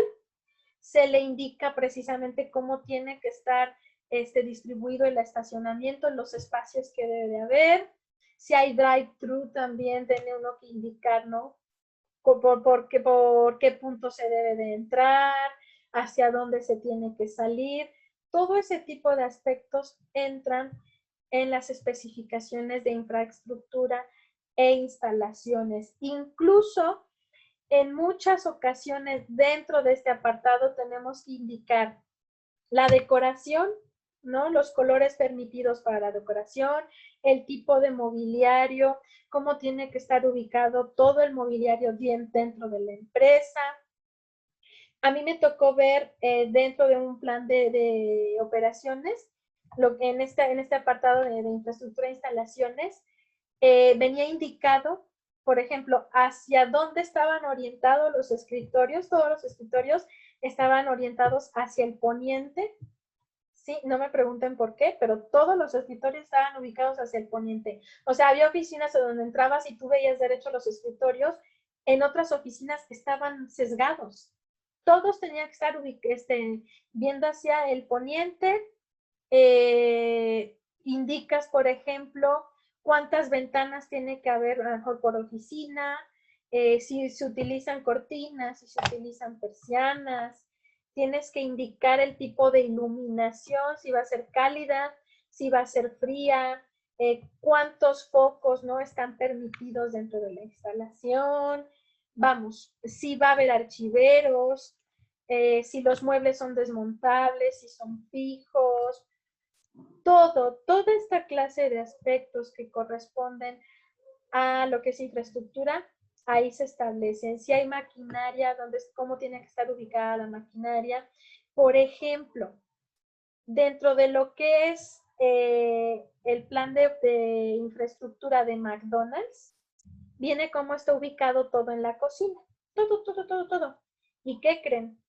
se le indica precisamente cómo tiene que estar distribuido el estacionamiento, los espacios que debe de haber. Si hay drive-thru también tiene uno que indicar, ¿no? Por qué punto se debe de entrar, hacia dónde se tiene que salir. Todo ese tipo de aspectos entran en las especificaciones de infraestructura e instalaciones. Incluso en muchas ocasiones dentro de este apartado tenemos que indicar la decoración, ¿no? Los colores permitidos para la decoración, el tipo de mobiliario, cómo tiene que estar ubicado todo el mobiliario bien dentro de la empresa. A mí me tocó ver dentro de un plan de operaciones, en este apartado de infraestructura e instalaciones, venía indicado, por ejemplo, hacia dónde estaban orientados los escritorios. Todos los escritorios estaban orientados hacia el poniente. Sí, no me pregunten por qué, pero todos los escritorios estaban ubicados hacia el poniente. O sea, había oficinas donde entrabas y tú veías derecho los escritorios, en otras oficinas estaban sesgados. Todos tenían que estar viendo hacia el poniente. Indicas, por ejemplo, cuántas ventanas tiene que haber, a lo mejor por oficina, si se utilizan cortinas, si se utilizan persianas. Tienes que indicar el tipo de iluminación, si va a ser cálida, si va a ser fría, cuántos focos no están permitidos dentro de la instalación. Vamos, si va a haber archiveros, si los muebles son desmontables, si son fijos. Toda esta clase de aspectos que corresponden a lo que es infraestructura, ahí se establecen. Si hay maquinaria, cómo tiene que estar ubicada la maquinaria. Por ejemplo, dentro de lo que es el plan de infraestructura de McDonald's, viene cómo está ubicado todo en la cocina. Todo. ¿Y qué creen?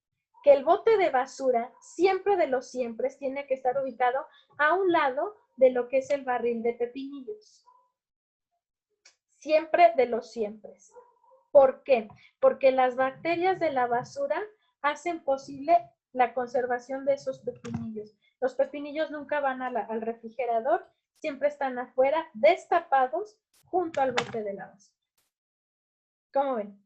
Que el bote de basura, siempre de los siempre, tiene que estar ubicado a un lado de lo que es el barril de pepinillos. Siempre de los siempre. ¿Por qué? Porque las bacterias de la basura hacen posible la conservación de esos pepinillos. Los pepinillos nunca van al refrigerador, siempre están afuera, destapados, junto al bote de la basura. ¿Cómo ven?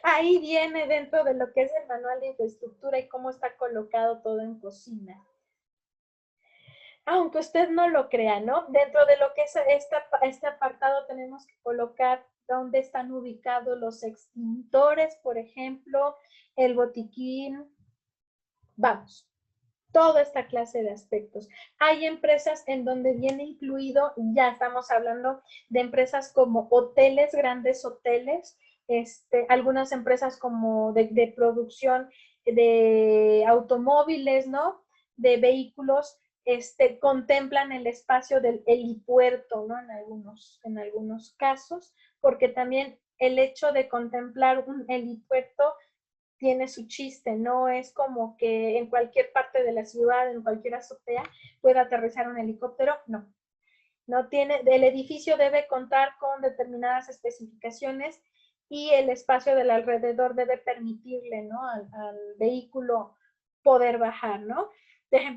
Ahí viene dentro de lo que es el manual de infraestructura y cómo está colocado todo en cocina. Aunque usted no lo crea, ¿no? Dentro de lo que es este apartado tenemos que colocar dónde están ubicados los extintores, por ejemplo, el botiquín. Vamos, toda esta clase de aspectos. Hay empresas en donde viene incluido, ya estamos hablando de empresas como hoteles, grandes hoteles, algunas empresas como de producción de automóviles, ¿no? De vehículos, contemplan el espacio del helipuerto, ¿no? En algunos casos, porque también el hecho de contemplar un helipuerto tiene su chiste, no es como que en cualquier parte de la ciudad, en cualquier azotea, pueda aterrizar un helicóptero, no. No tiene, el edificio debe contar con determinadas especificaciones y el espacio del alrededor debe permitirle, ¿no? Al vehículo poder bajar, ¿no?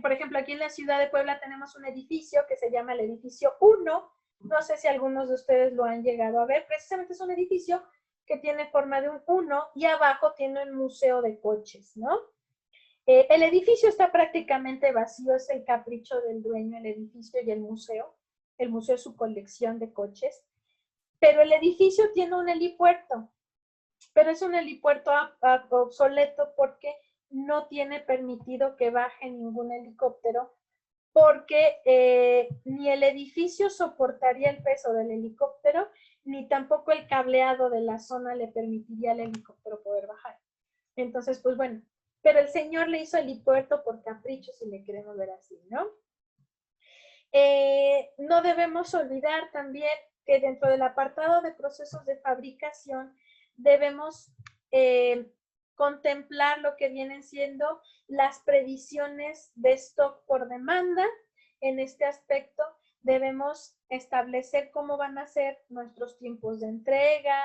Por ejemplo, aquí en la ciudad de Puebla tenemos un edificio que se llama el edificio 1. No sé si algunos de ustedes lo han llegado a ver. Precisamente es un edificio que tiene forma de un 1 y abajo tiene un museo de coches, ¿no? El edificio está prácticamente vacío, es el capricho del dueño, el edificio y el museo. El museo es su colección de coches. Pero el edificio tiene un helipuerto, pero es un helipuerto obsoleto porque no tiene permitido que baje ningún helicóptero, porque ni el edificio soportaría el peso del helicóptero, ni tampoco el cableado de la zona le permitiría al helicóptero poder bajar. Entonces, pues bueno, pero el señor le hizo helipuerto por capricho, si le queremos ver así, ¿no? No debemos olvidar también que dentro del apartado de procesos de fabricación debemos contemplar lo que vienen siendo las previsiones de stock por demanda. En este aspecto debemos establecer cómo van a ser nuestros tiempos de entrega,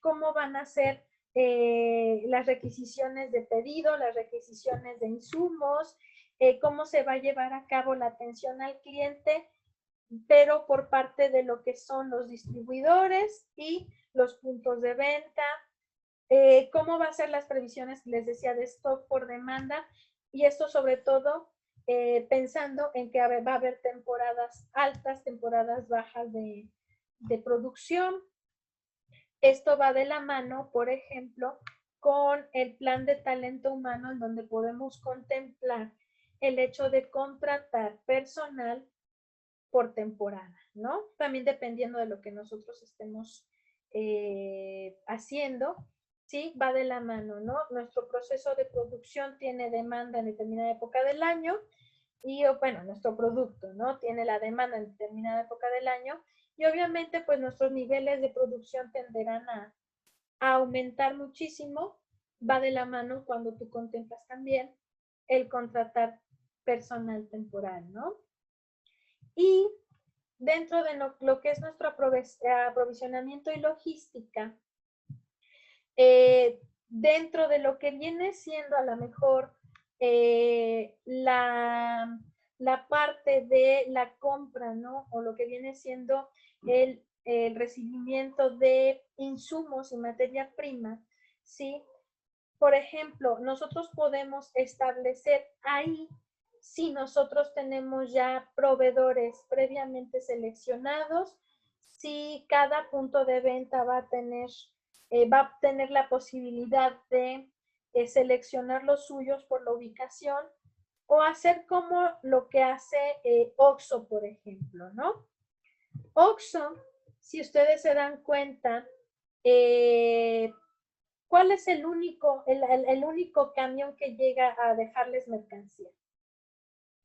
cómo van a ser las requisiciones de pedido, las requisiciones de insumos, cómo se va a llevar a cabo la atención al cliente, pero por parte de lo que son los distribuidores y los puntos de venta, cómo va a ser las previsiones, les decía, de stock por demanda, y esto sobre todo pensando en que va a haber temporadas altas, temporadas bajas de producción. Esto va de la mano, por ejemplo, con el plan de talento humano, en donde podemos contemplar el hecho de contratar personal por temporada, ¿no? También dependiendo de lo que nosotros estemos haciendo, ¿sí? Va de la mano, ¿no? Nuestro proceso de producción tiene demanda en determinada época del año y, bueno, nuestro producto, ¿no? Tiene la demanda en determinada época del año y obviamente, pues, nuestros niveles de producción tenderán a aumentar muchísimo. Va de la mano cuando tú contemplas también el contratar personal temporal, ¿no? Y dentro de lo que es nuestro aprovisionamiento y logística, dentro de lo que viene siendo a lo mejor la parte de la compra, ¿no? O lo que viene siendo el recibimiento de insumos y materia prima, ¿sí? Por ejemplo, nosotros podemos establecer ahí si nosotros tenemos ya proveedores previamente seleccionados, si cada punto de venta va a tener la posibilidad de seleccionar los suyos por la ubicación o hacer como lo que hace OXXO, por ejemplo, ¿no? OXXO, si ustedes se dan cuenta, ¿cuál es el único camión que llega a dejarles mercancía?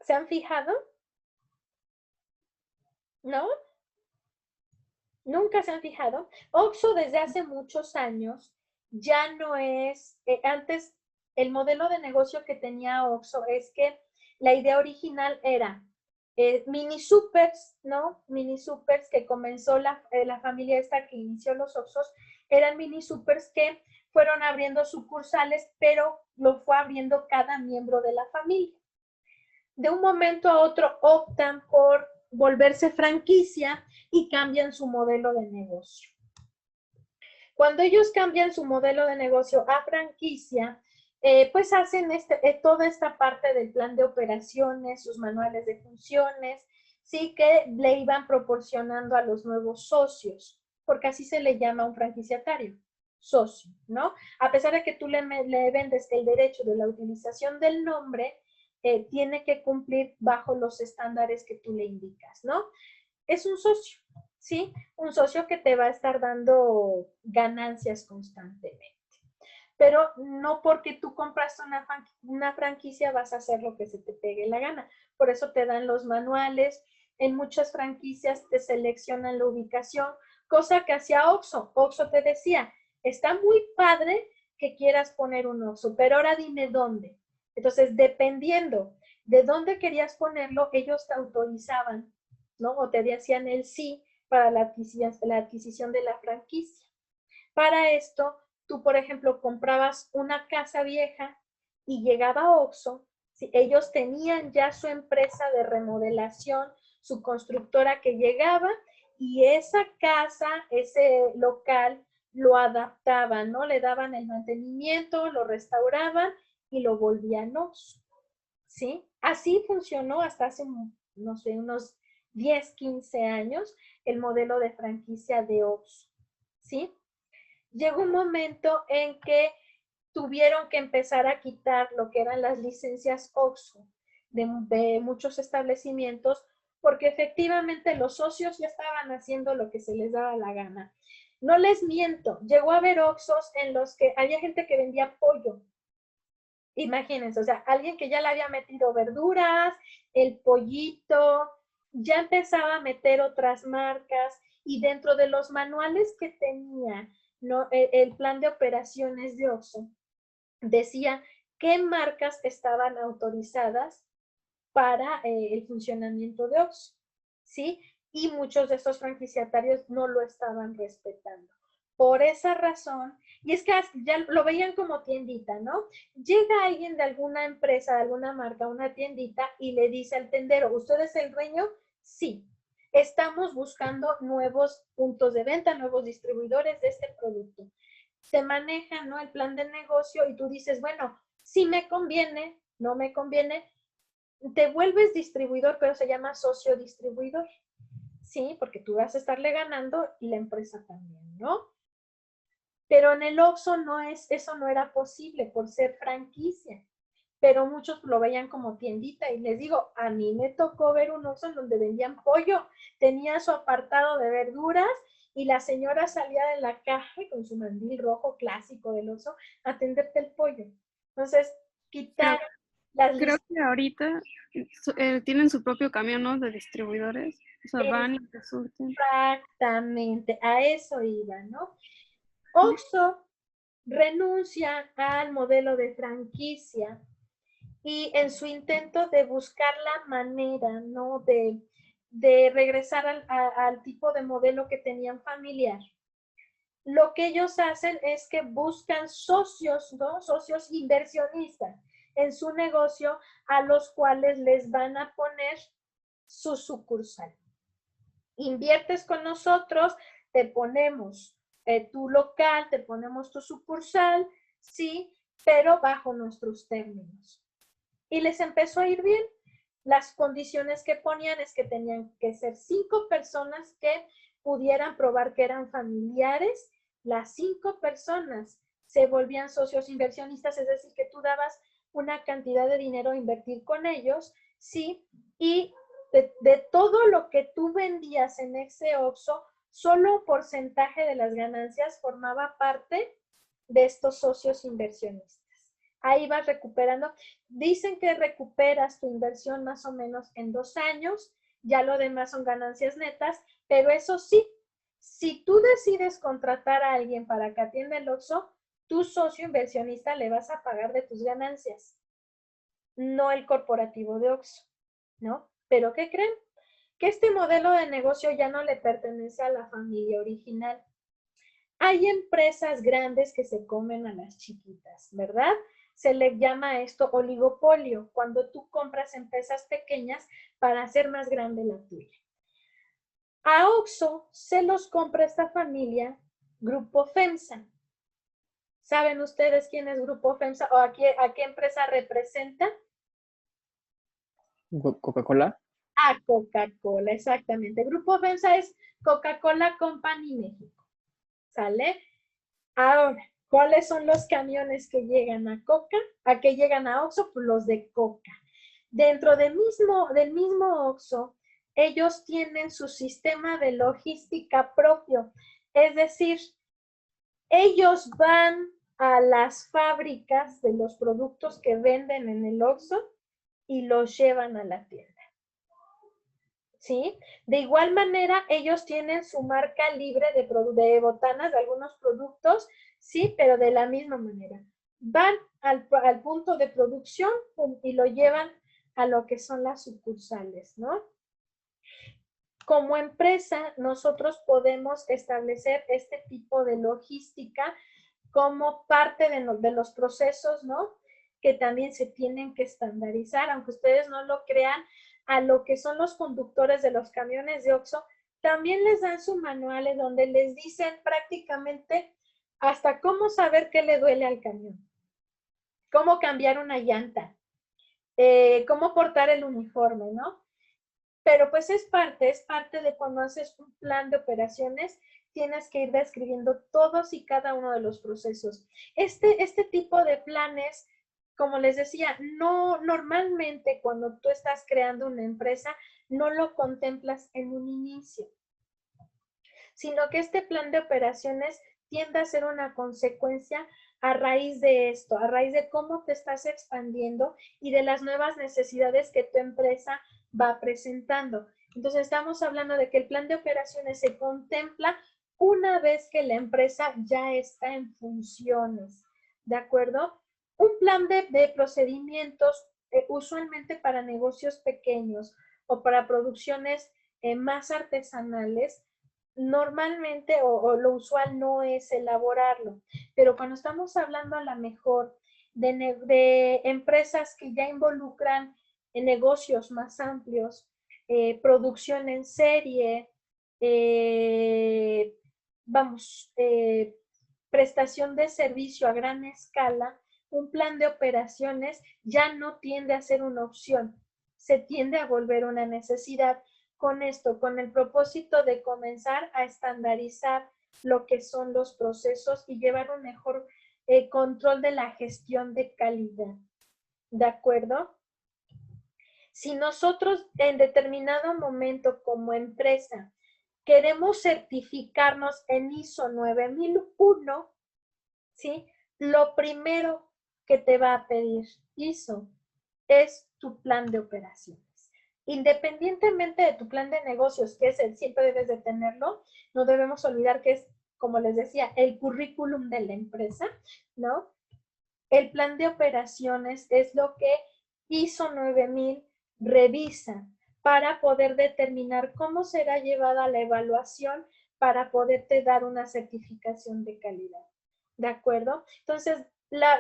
¿Se han fijado? ¿No? ¿Nunca se han fijado? OXXO desde hace muchos años ya no es, antes el modelo de negocio que tenía OXXO es que la idea original era mini supers, ¿no? Mini supers que comenzó la familia esta que inició los OXXOs, eran mini supers que fueron abriendo sucursales, pero lo fue abriendo cada miembro de la familia. De un momento a otro optan por volverse franquicia y cambian su modelo de negocio. Cuando ellos cambian su modelo de negocio a franquicia, pues hacen toda esta parte del plan de operaciones, sus manuales de funciones, sí, que le iban proporcionando a los nuevos socios, porque así se le llama a un franquiciatario, socio, ¿no? A pesar de que tú le vendes el derecho de la utilización del nombre, tiene que cumplir bajo los estándares que tú le indicas, ¿no? Es un socio, ¿sí? Un socio que te va a estar dando ganancias constantemente. Pero no porque tú compras una franquicia vas a hacer lo que se te pegue la gana. Por eso te dan los manuales. En muchas franquicias te seleccionan la ubicación, cosa que hacía OXXO. OXXO te decía, está muy padre que quieras poner un OXXO, pero ahora dime dónde. Entonces, dependiendo de dónde querías ponerlo, ellos te autorizaban, ¿no? O te hacían el sí para la adquisición de la franquicia. Para esto, tú, por ejemplo, comprabas una casa vieja y llegaba OXXO, ¿sí? Ellos tenían ya su empresa de remodelación, su constructora que llegaba y esa casa, ese local, lo adaptaban, ¿no? Le daban el mantenimiento, lo restauraban y lo volvían OXXO, ¿sí? Así funcionó hasta hace, no sé, unos 10, 15 años el modelo de franquicia de OXXO, ¿sí? Llegó un momento en que tuvieron que empezar a quitar lo que eran las licencias OXXO de muchos establecimientos, porque efectivamente los socios ya estaban haciendo lo que se les daba la gana. No les miento, llegó a haber OXXOs en los que había gente que vendía pollo. Imagínense, o sea, alguien que ya le había metido verduras, el pollito, ya empezaba a meter otras marcas y dentro de los manuales que tenía, ¿no? El plan de operaciones de OXXO decía qué marcas estaban autorizadas para el funcionamiento de OXXO, ¿sí? Y muchos de estos franquiciatarios no lo estaban respetando. Por esa razón, y es que ya lo veían como tiendita, ¿no? Llega alguien de alguna empresa, de alguna marca, una tiendita, y le dice al tendero, ¿usted es el dueño? Sí. Estamos buscando nuevos puntos de venta, nuevos distribuidores de este producto. Se maneja, ¿no?, el plan de negocio y tú dices, bueno, sí me conviene, no me conviene, te vuelves distribuidor, pero se llama socio distribuidor. Sí, porque tú vas a estarle ganando y la empresa también, ¿no? Pero en el Oxxo eso no era posible por ser franquicia. Pero muchos lo veían como tiendita y les digo, a mí me tocó ver un Oxxo en donde vendían pollo, tenía su apartado de verduras y la señora salía de la caja con su mandil rojo clásico del Oxxo a atenderte el pollo. Entonces, Pero quitaron las creo listas. que ahorita tienen su propio camión, ¿no? De distribuidores. O sea, van y te surten. Exactamente, a eso iba, ¿no? Oxxo renuncia al modelo de franquicia y en su intento de buscar la manera, ¿no?, de regresar al tipo de modelo que tenían familiar, lo que ellos hacen es que buscan socios, ¿no?, socios inversionistas en su negocio a los cuales les van a poner su sucursal. Inviertes con nosotros, te ponemos tu local, te ponemos tu sucursal, sí, pero bajo nuestros términos. Y les empezó a ir bien. Las condiciones que ponían es que tenían que ser 5 personas que pudieran probar que eran familiares. Las 5 personas se volvían socios inversionistas, es decir, que tú dabas una cantidad de dinero a invertir con ellos, sí, y de todo lo que tú vendías en ese Oxxo, solo un porcentaje de las ganancias formaba parte de estos socios inversionistas. Ahí vas recuperando. Dicen que recuperas tu inversión más o menos en 2 años, ya lo demás son ganancias netas, pero eso sí, si tú decides contratar a alguien para que atienda el Oxxo, tu socio inversionista le vas a pagar de tus ganancias, no el corporativo de Oxxo, ¿no? ¿Pero qué creen? Que este modelo de negocio ya no le pertenece a la familia original. Hay empresas grandes que se comen a las chiquitas, ¿verdad? Se le llama esto oligopolio, cuando tú compras empresas pequeñas para hacer más grande la tuya. A Oxxo se los compra esta familia, Grupo FEMSA. ¿Saben ustedes quién es Grupo FEMSA o a qué empresa representa? Coca-Cola. A Coca-Cola, exactamente. Grupo FEMSA es Coca-Cola Company México. ¿Sale? Ahora, ¿cuáles son los camiones que llegan a Coca? ¿A que llegan a Oxxo? Pues los de Coca. Dentro del mismo Oxxo, ellos tienen su sistema de logística propio. Es decir, ellos van a las fábricas de los productos que venden en el Oxxo y los llevan a la tienda. ¿Sí? De igual manera, ellos tienen su marca libre de botanas, de algunos productos, sí, pero de la misma manera. Van al punto de producción y lo llevan a lo que son las sucursales, ¿no? Como empresa, nosotros podemos establecer este tipo de logística como parte de los procesos, ¿no?, que también se tienen que estandarizar, aunque ustedes no lo crean, a lo que son los conductores de los camiones de Oxxo, también les dan sus manuales donde les dicen prácticamente hasta cómo saber qué le duele al camión, cómo cambiar una llanta, cómo portar el uniforme, ¿no? Pero pues es parte de cuando haces un plan de operaciones, tienes que ir describiendo todos y cada uno de los procesos. Este tipo de planes, como les decía, no normalmente cuando tú estás creando una empresa, no lo contemplas en un inicio, sino que este plan de operaciones tiende a ser una consecuencia a raíz de esto, a raíz de cómo te estás expandiendo y de las nuevas necesidades que tu empresa va presentando. Entonces estamos hablando de que el plan de operaciones se contempla una vez que la empresa ya está en funciones, ¿de acuerdo? Un plan de procedimientos usualmente para negocios pequeños o para producciones más artesanales normalmente o lo usual no es elaborarlo, pero cuando estamos hablando a lo mejor de empresas que ya involucran en negocios más amplios, producción en serie, vamos, prestación de servicio a gran escala, un plan de operaciones ya no tiende a ser una opción, se tiende a volver una necesidad. Con esto, con el propósito de comenzar a estandarizar lo que son los procesos y llevar un mejor control de la gestión de calidad. ¿De acuerdo? Si nosotros en determinado momento como empresa queremos certificarnos en ISO 9001, ¿sí? Lo primero que te va a pedir ISO es tu plan de operaciones. Independientemente de tu plan de negocios, que es el siempre debes de tenerlo, no debemos olvidar que es, como les decía, el currículum de la empresa, ¿no? El plan de operaciones es lo que ISO 9000 revisa para poder determinar cómo será llevada la evaluación para poderte dar una certificación de calidad. ¿De acuerdo? Entonces,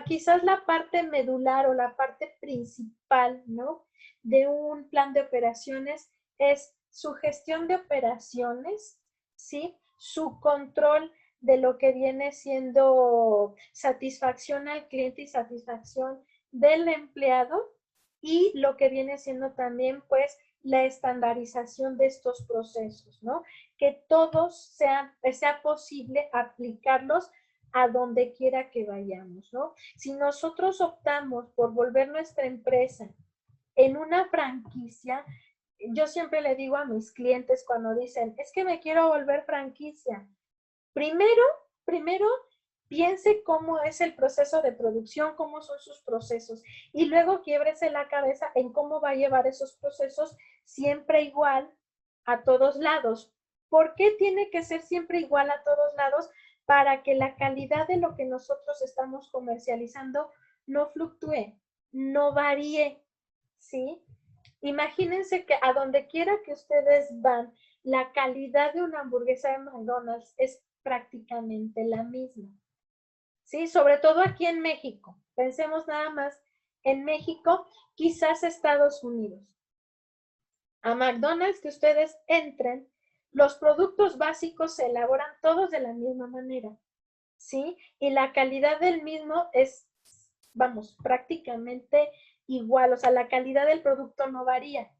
quizás la parte medular o la parte principal, ¿no?, de un plan de operaciones es su gestión de operaciones, ¿sí? Su control de lo que viene siendo satisfacción al cliente y satisfacción del empleado, y lo que viene siendo también, pues, la estandarización de estos procesos, ¿no? Que todos sea posible aplicarlos a donde quiera que vayamos, ¿no? Si nosotros optamos por volver nuestra empresa en una franquicia, yo siempre le digo a mis clientes cuando dicen, es que me quiero volver franquicia, primero piense cómo es el proceso de producción, cómo son sus procesos, y luego quiebrese la cabeza en cómo va a llevar esos procesos siempre igual a todos lados. ¿Por qué tiene que ser siempre igual a todos lados? Para que la calidad de lo que nosotros estamos comercializando no fluctúe, no varíe, ¿sí? Imagínense que a donde quiera que ustedes van, la calidad de una hamburguesa de McDonald's es prácticamente la misma, ¿sí? Sobre todo aquí en México. Pensemos nada más en México, quizás Estados Unidos. A McDonald's que ustedes entren, los productos básicos se elaboran todos de la misma manera, ¿sí? Y la calidad del mismo es, vamos, prácticamente igual, o sea, la calidad del producto no varía,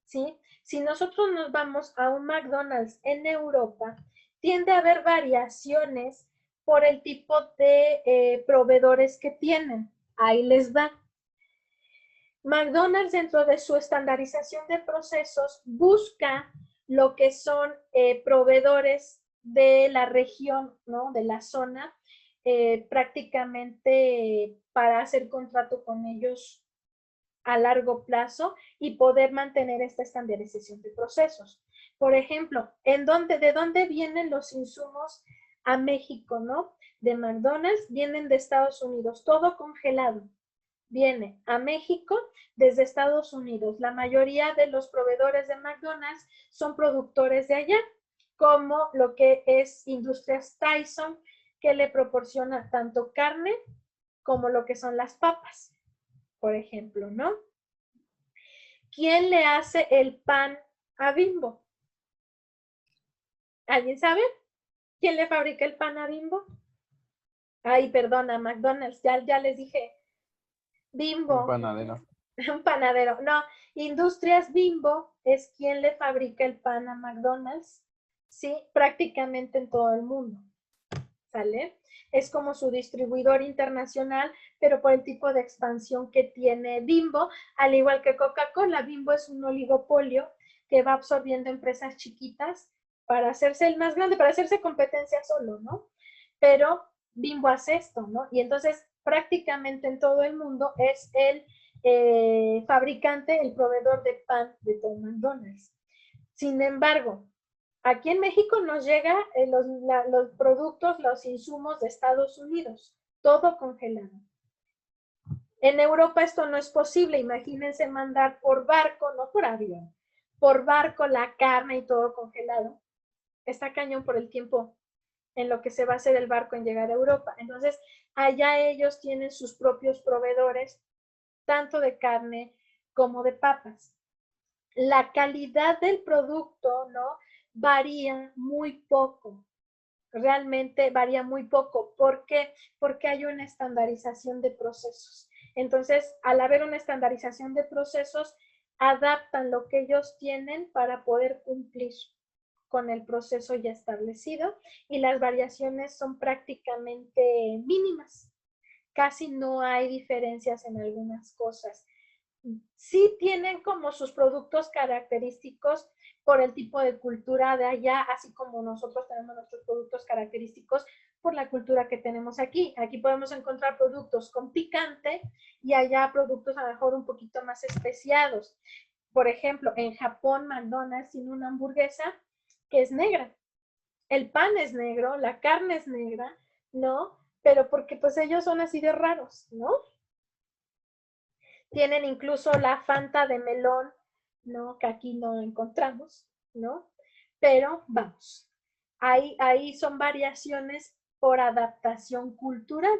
¿sí? Si nosotros nos vamos a un McDonald's en Europa, tiende a haber variaciones por el tipo de proveedores que tienen. Ahí les va. McDonald's, dentro de su estandarización de procesos, busca lo que son proveedores de la región, ¿no?, de la zona, prácticamente para hacer contrato con ellos a largo plazo y poder mantener esta estandarización de procesos. Por ejemplo, ¿de dónde vienen los insumos a México, no? De McDonald's, vienen de Estados Unidos, todo congelado. Viene a México desde Estados Unidos. La mayoría de los proveedores de McDonald's son productores de allá, como lo que es Industrias Tyson, que le proporciona tanto carne como lo que son las papas, por ejemplo, ¿no? ¿Quién le hace el pan a Bimbo? ¿Alguien sabe? ¿Quién le fabrica el pan a Bimbo? Ay, perdona, McDonald's, ya les dije. Bimbo. Un panadero. Un panadero. No, Industrias Bimbo es quien le fabrica el pan a McDonald's, ¿sí? Prácticamente en todo el mundo, ¿sale? Es como su distribuidor internacional, pero por el tipo de expansión que tiene Bimbo, al igual que Coca-Cola. Bimbo es un oligopolio que va absorbiendo empresas chiquitas para hacerse el más grande, para hacerse competencia solo, ¿no? Pero Bimbo hace esto, ¿no? Y entonces prácticamente en todo el mundo es el fabricante, el proveedor de pan de todo McDonald's. Sin embargo, aquí en México nos llega los productos, los insumos de Estados Unidos, todo congelado. En Europa esto no es posible. Imagínense mandar por barco, no por avión, por barco la carne y todo congelado. está cañón por el tiempo en lo que se va a hacer el barco en llegar a Europa. Entonces, allá ellos tienen sus propios proveedores, tanto de carne como de papas. La calidad del producto, ¿no? Varía muy poco. Realmente varía muy poco. ¿Por qué? Porque hay una estandarización de procesos. Entonces, al haber una estandarización de procesos, adaptan lo que ellos tienen para poder cumplir con el proceso ya establecido y las variaciones son prácticamente mínimas. Casi no hay diferencias en algunas cosas. Sí tienen como sus productos característicos por el tipo de cultura de allá, así como nosotros tenemos nuestros productos característicos por la cultura que tenemos aquí. Aquí podemos encontrar productos con picante y allá productos a lo mejor un poquito más especiados. Por ejemplo, en Japón, McDonald's tiene una hamburguesa que es negra. El pan es negro, la carne es negra, ¿no? Pero porque pues ellos son así de raros, ¿no? Tienen incluso la Fanta de melón, ¿no? Que aquí no encontramos, ¿no? Pero vamos, ahí son variaciones por adaptación cultural.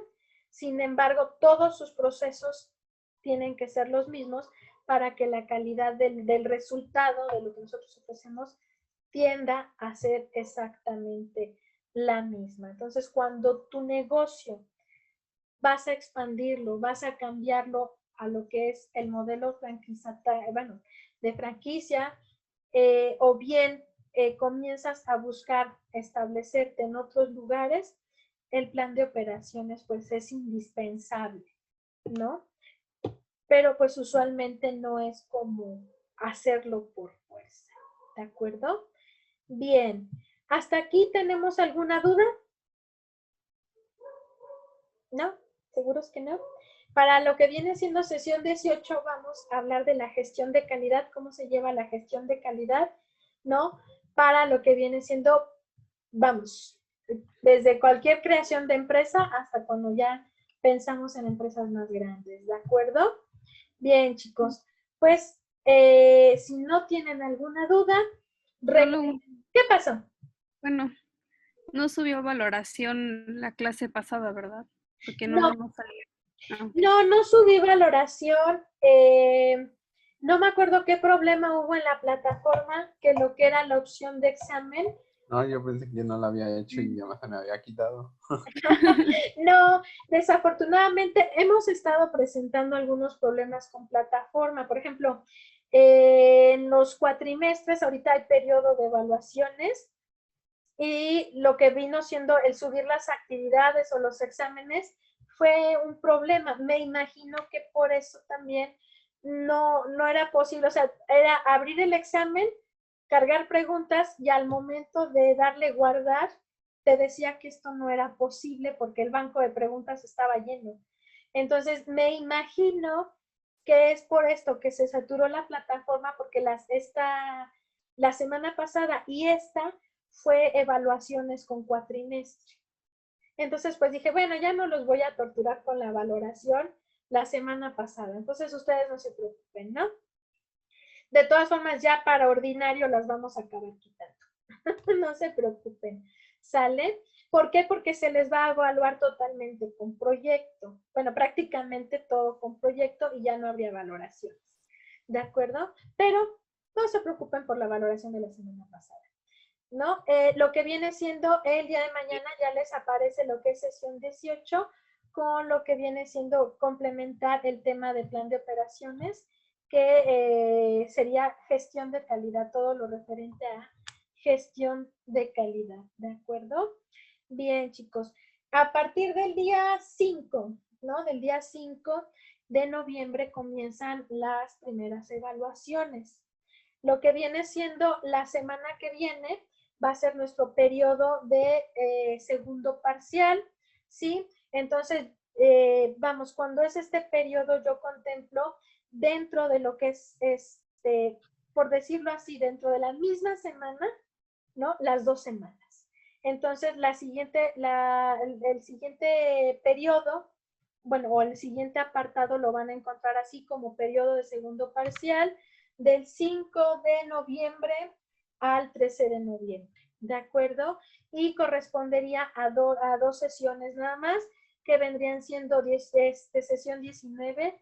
Sin embargo, todos sus procesos tienen que ser los mismos para que la calidad del resultado de lo que nosotros ofrecemos tienda a ser exactamente la misma. Entonces, cuando tu negocio vas a expandirlo, vas a cambiarlo a lo que es el modelo bueno, de franquicia, o bien comienzas a buscar establecerte en otros lugares, el plan de operaciones pues es indispensable, ¿no? Pero pues usualmente no es como hacerlo por fuerza, ¿de acuerdo? Bien, ¿hasta aquí tenemos alguna duda? ¿No? ¿Seguros que no? Para lo que viene siendo sesión 18 vamos a hablar de la gestión de calidad, cómo se lleva la gestión de calidad, ¿no? Para lo que viene siendo, vamos, desde cualquier creación de empresa hasta cuando ya pensamos en empresas más grandes, ¿de acuerdo? Bien, chicos, pues si no tienen alguna duda, Solo, ¿qué pasó? bueno, no subió valoración la clase pasada, ¿verdad? Porque No, no salía. Ah, ok. no subí valoración. No me acuerdo qué problema hubo en la plataforma, que lo que era la opción de examen. No, yo pensé que yo no la había hecho y ya se me había quitado. No, desafortunadamente hemos estado presentando algunos problemas con plataforma. Por ejemplo, en los cuatrimestres ahorita hay periodo de evaluaciones y lo que vino siendo el subir las actividades o los exámenes fue un problema. Me imagino que por eso también no era posible, o sea, era abrir el examen, cargar preguntas y al momento de darle guardar, te decía que esto no era posible porque el banco de preguntas estaba lleno. Entonces, me imagino que es por esto que se saturó la plataforma porque la semana pasada y esta fue evaluaciones con cuatrimestre. Entonces, pues dije, bueno, ya no los voy a torturar con la valoración la semana pasada. Entonces, ustedes no se preocupen, ¿no? De todas formas, ya para ordinario las vamos a acabar quitando. No se preocupen. ¿Sale? ¿Por qué? Porque se les va a evaluar totalmente con proyecto. Bueno, prácticamente todo con proyecto y ya no habría valoraciones. ¿De acuerdo? Pero no se preocupen por la valoración de la semana pasada. ¿No? Lo que viene siendo el día de mañana ya les aparece lo que es sesión 18 con lo que viene siendo complementar el tema de plan de operaciones, que sería gestión de calidad, todo lo referente a gestión de calidad, ¿de acuerdo? Bien, chicos, a partir del día 5, ¿no? Del día 5 de noviembre comienzan las primeras evaluaciones. Lo que viene siendo la semana que viene va a ser nuestro periodo de segundo parcial, ¿sí? Entonces, vamos, cuando es este periodo yo contemplo dentro de lo que es, por decirlo así, dentro de la misma semana, ¿no? Las 2 semanas. Entonces, el siguiente periodo, bueno, o el siguiente apartado lo van a encontrar así como periodo de segundo parcial del 5 de noviembre al 13 de noviembre. ¿De acuerdo? Y correspondería a dos sesiones nada más, que vendrían siendo sesión 19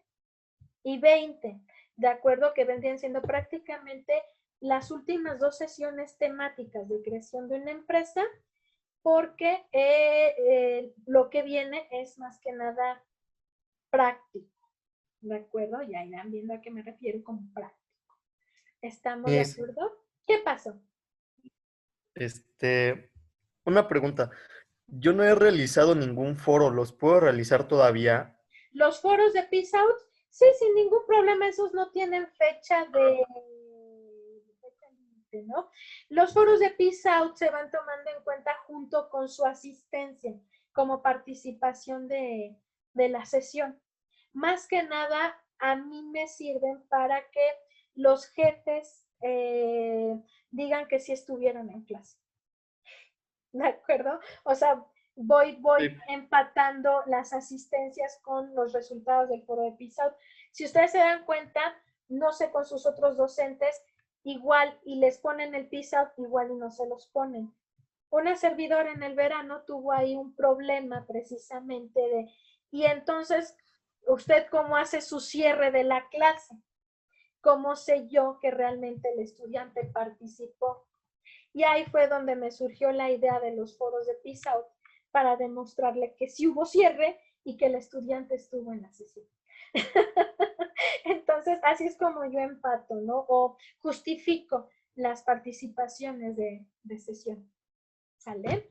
y 20, ¿de acuerdo? Que vendrían siendo prácticamente las últimas 2 sesiones temáticas de creación de una empresa, porque lo que viene es más que nada práctico, ¿de acuerdo? Ya irán viendo a qué me refiero con práctico. ¿Estamos de acuerdo? ¿Qué pasó? Una pregunta. Yo no he realizado ningún foro, ¿los puedo realizar todavía? Los foros de Peace Out, sí, sin ningún problema, esos no tienen fecha límite, ¿no? Los foros de Peace Out se van tomando en cuenta junto con su asistencia como participación de la sesión. Más que nada, a mí me sirven para que los jefes digan que sí estuvieron en clase. ¿De acuerdo? O sea, voy Sí. empatando las asistencias con los resultados del foro de Peace Out. Si ustedes se dan cuenta, no sé, con sus otros docentes, igual y les ponen el Peace Out, igual y no se los ponen. Una servidora en el verano tuvo ahí un problema precisamente y entonces, ¿usted cómo hace su cierre de la clase? ¿Cómo sé yo que realmente el estudiante participó? Y ahí fue donde me surgió la idea de los foros de Peace Out, para demostrarle que sí hubo cierre y que el estudiante estuvo en la sesión. Entonces, así es como yo empato, ¿no? O justifico las participaciones de sesión. ¿Sale?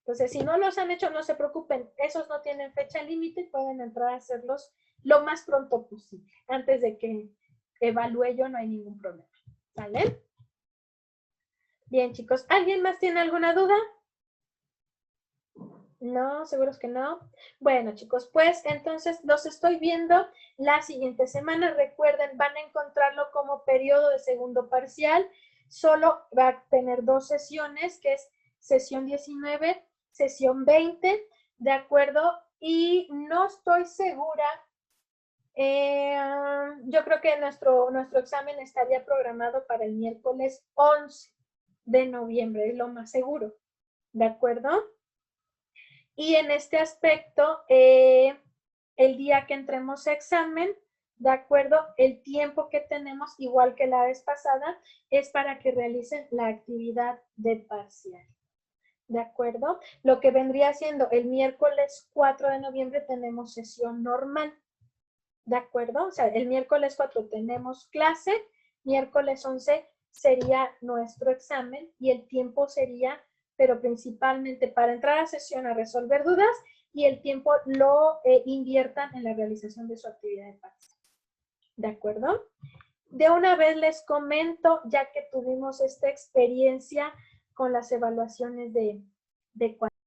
Entonces, si no los han hecho, no se preocupen. Esos no tienen fecha límite y pueden entrar a hacerlos lo más pronto posible. Antes de que evalúe yo, no hay ningún problema. ¿Sale? Bien, chicos. ¿Alguien más tiene alguna duda? No, seguros que no. Bueno, chicos, pues entonces los estoy viendo la siguiente semana. Recuerden, van a encontrarlo como periodo de segundo parcial. Solo va a tener 2 sesiones, que es sesión 19, sesión 20, ¿de acuerdo? Y no estoy segura. Yo creo que nuestro examen estaría programado para el miércoles 11 de noviembre, es lo más seguro, ¿de acuerdo? Y en este aspecto, el día que entremos a examen, ¿de acuerdo? El tiempo que tenemos, igual que la vez pasada, es para que realicen la actividad de parcial. ¿De acuerdo? Lo que vendría siendo el miércoles 4 de noviembre tenemos sesión normal. ¿De acuerdo? O sea, el miércoles 4 tenemos clase, miércoles 11 sería nuestro examen y el tiempo sería, pero principalmente para entrar a sesión a resolver dudas, y el tiempo lo inviertan en la realización de su actividad de parcial. ¿De acuerdo? De una vez les comento, ya que tuvimos esta experiencia con las evaluaciones de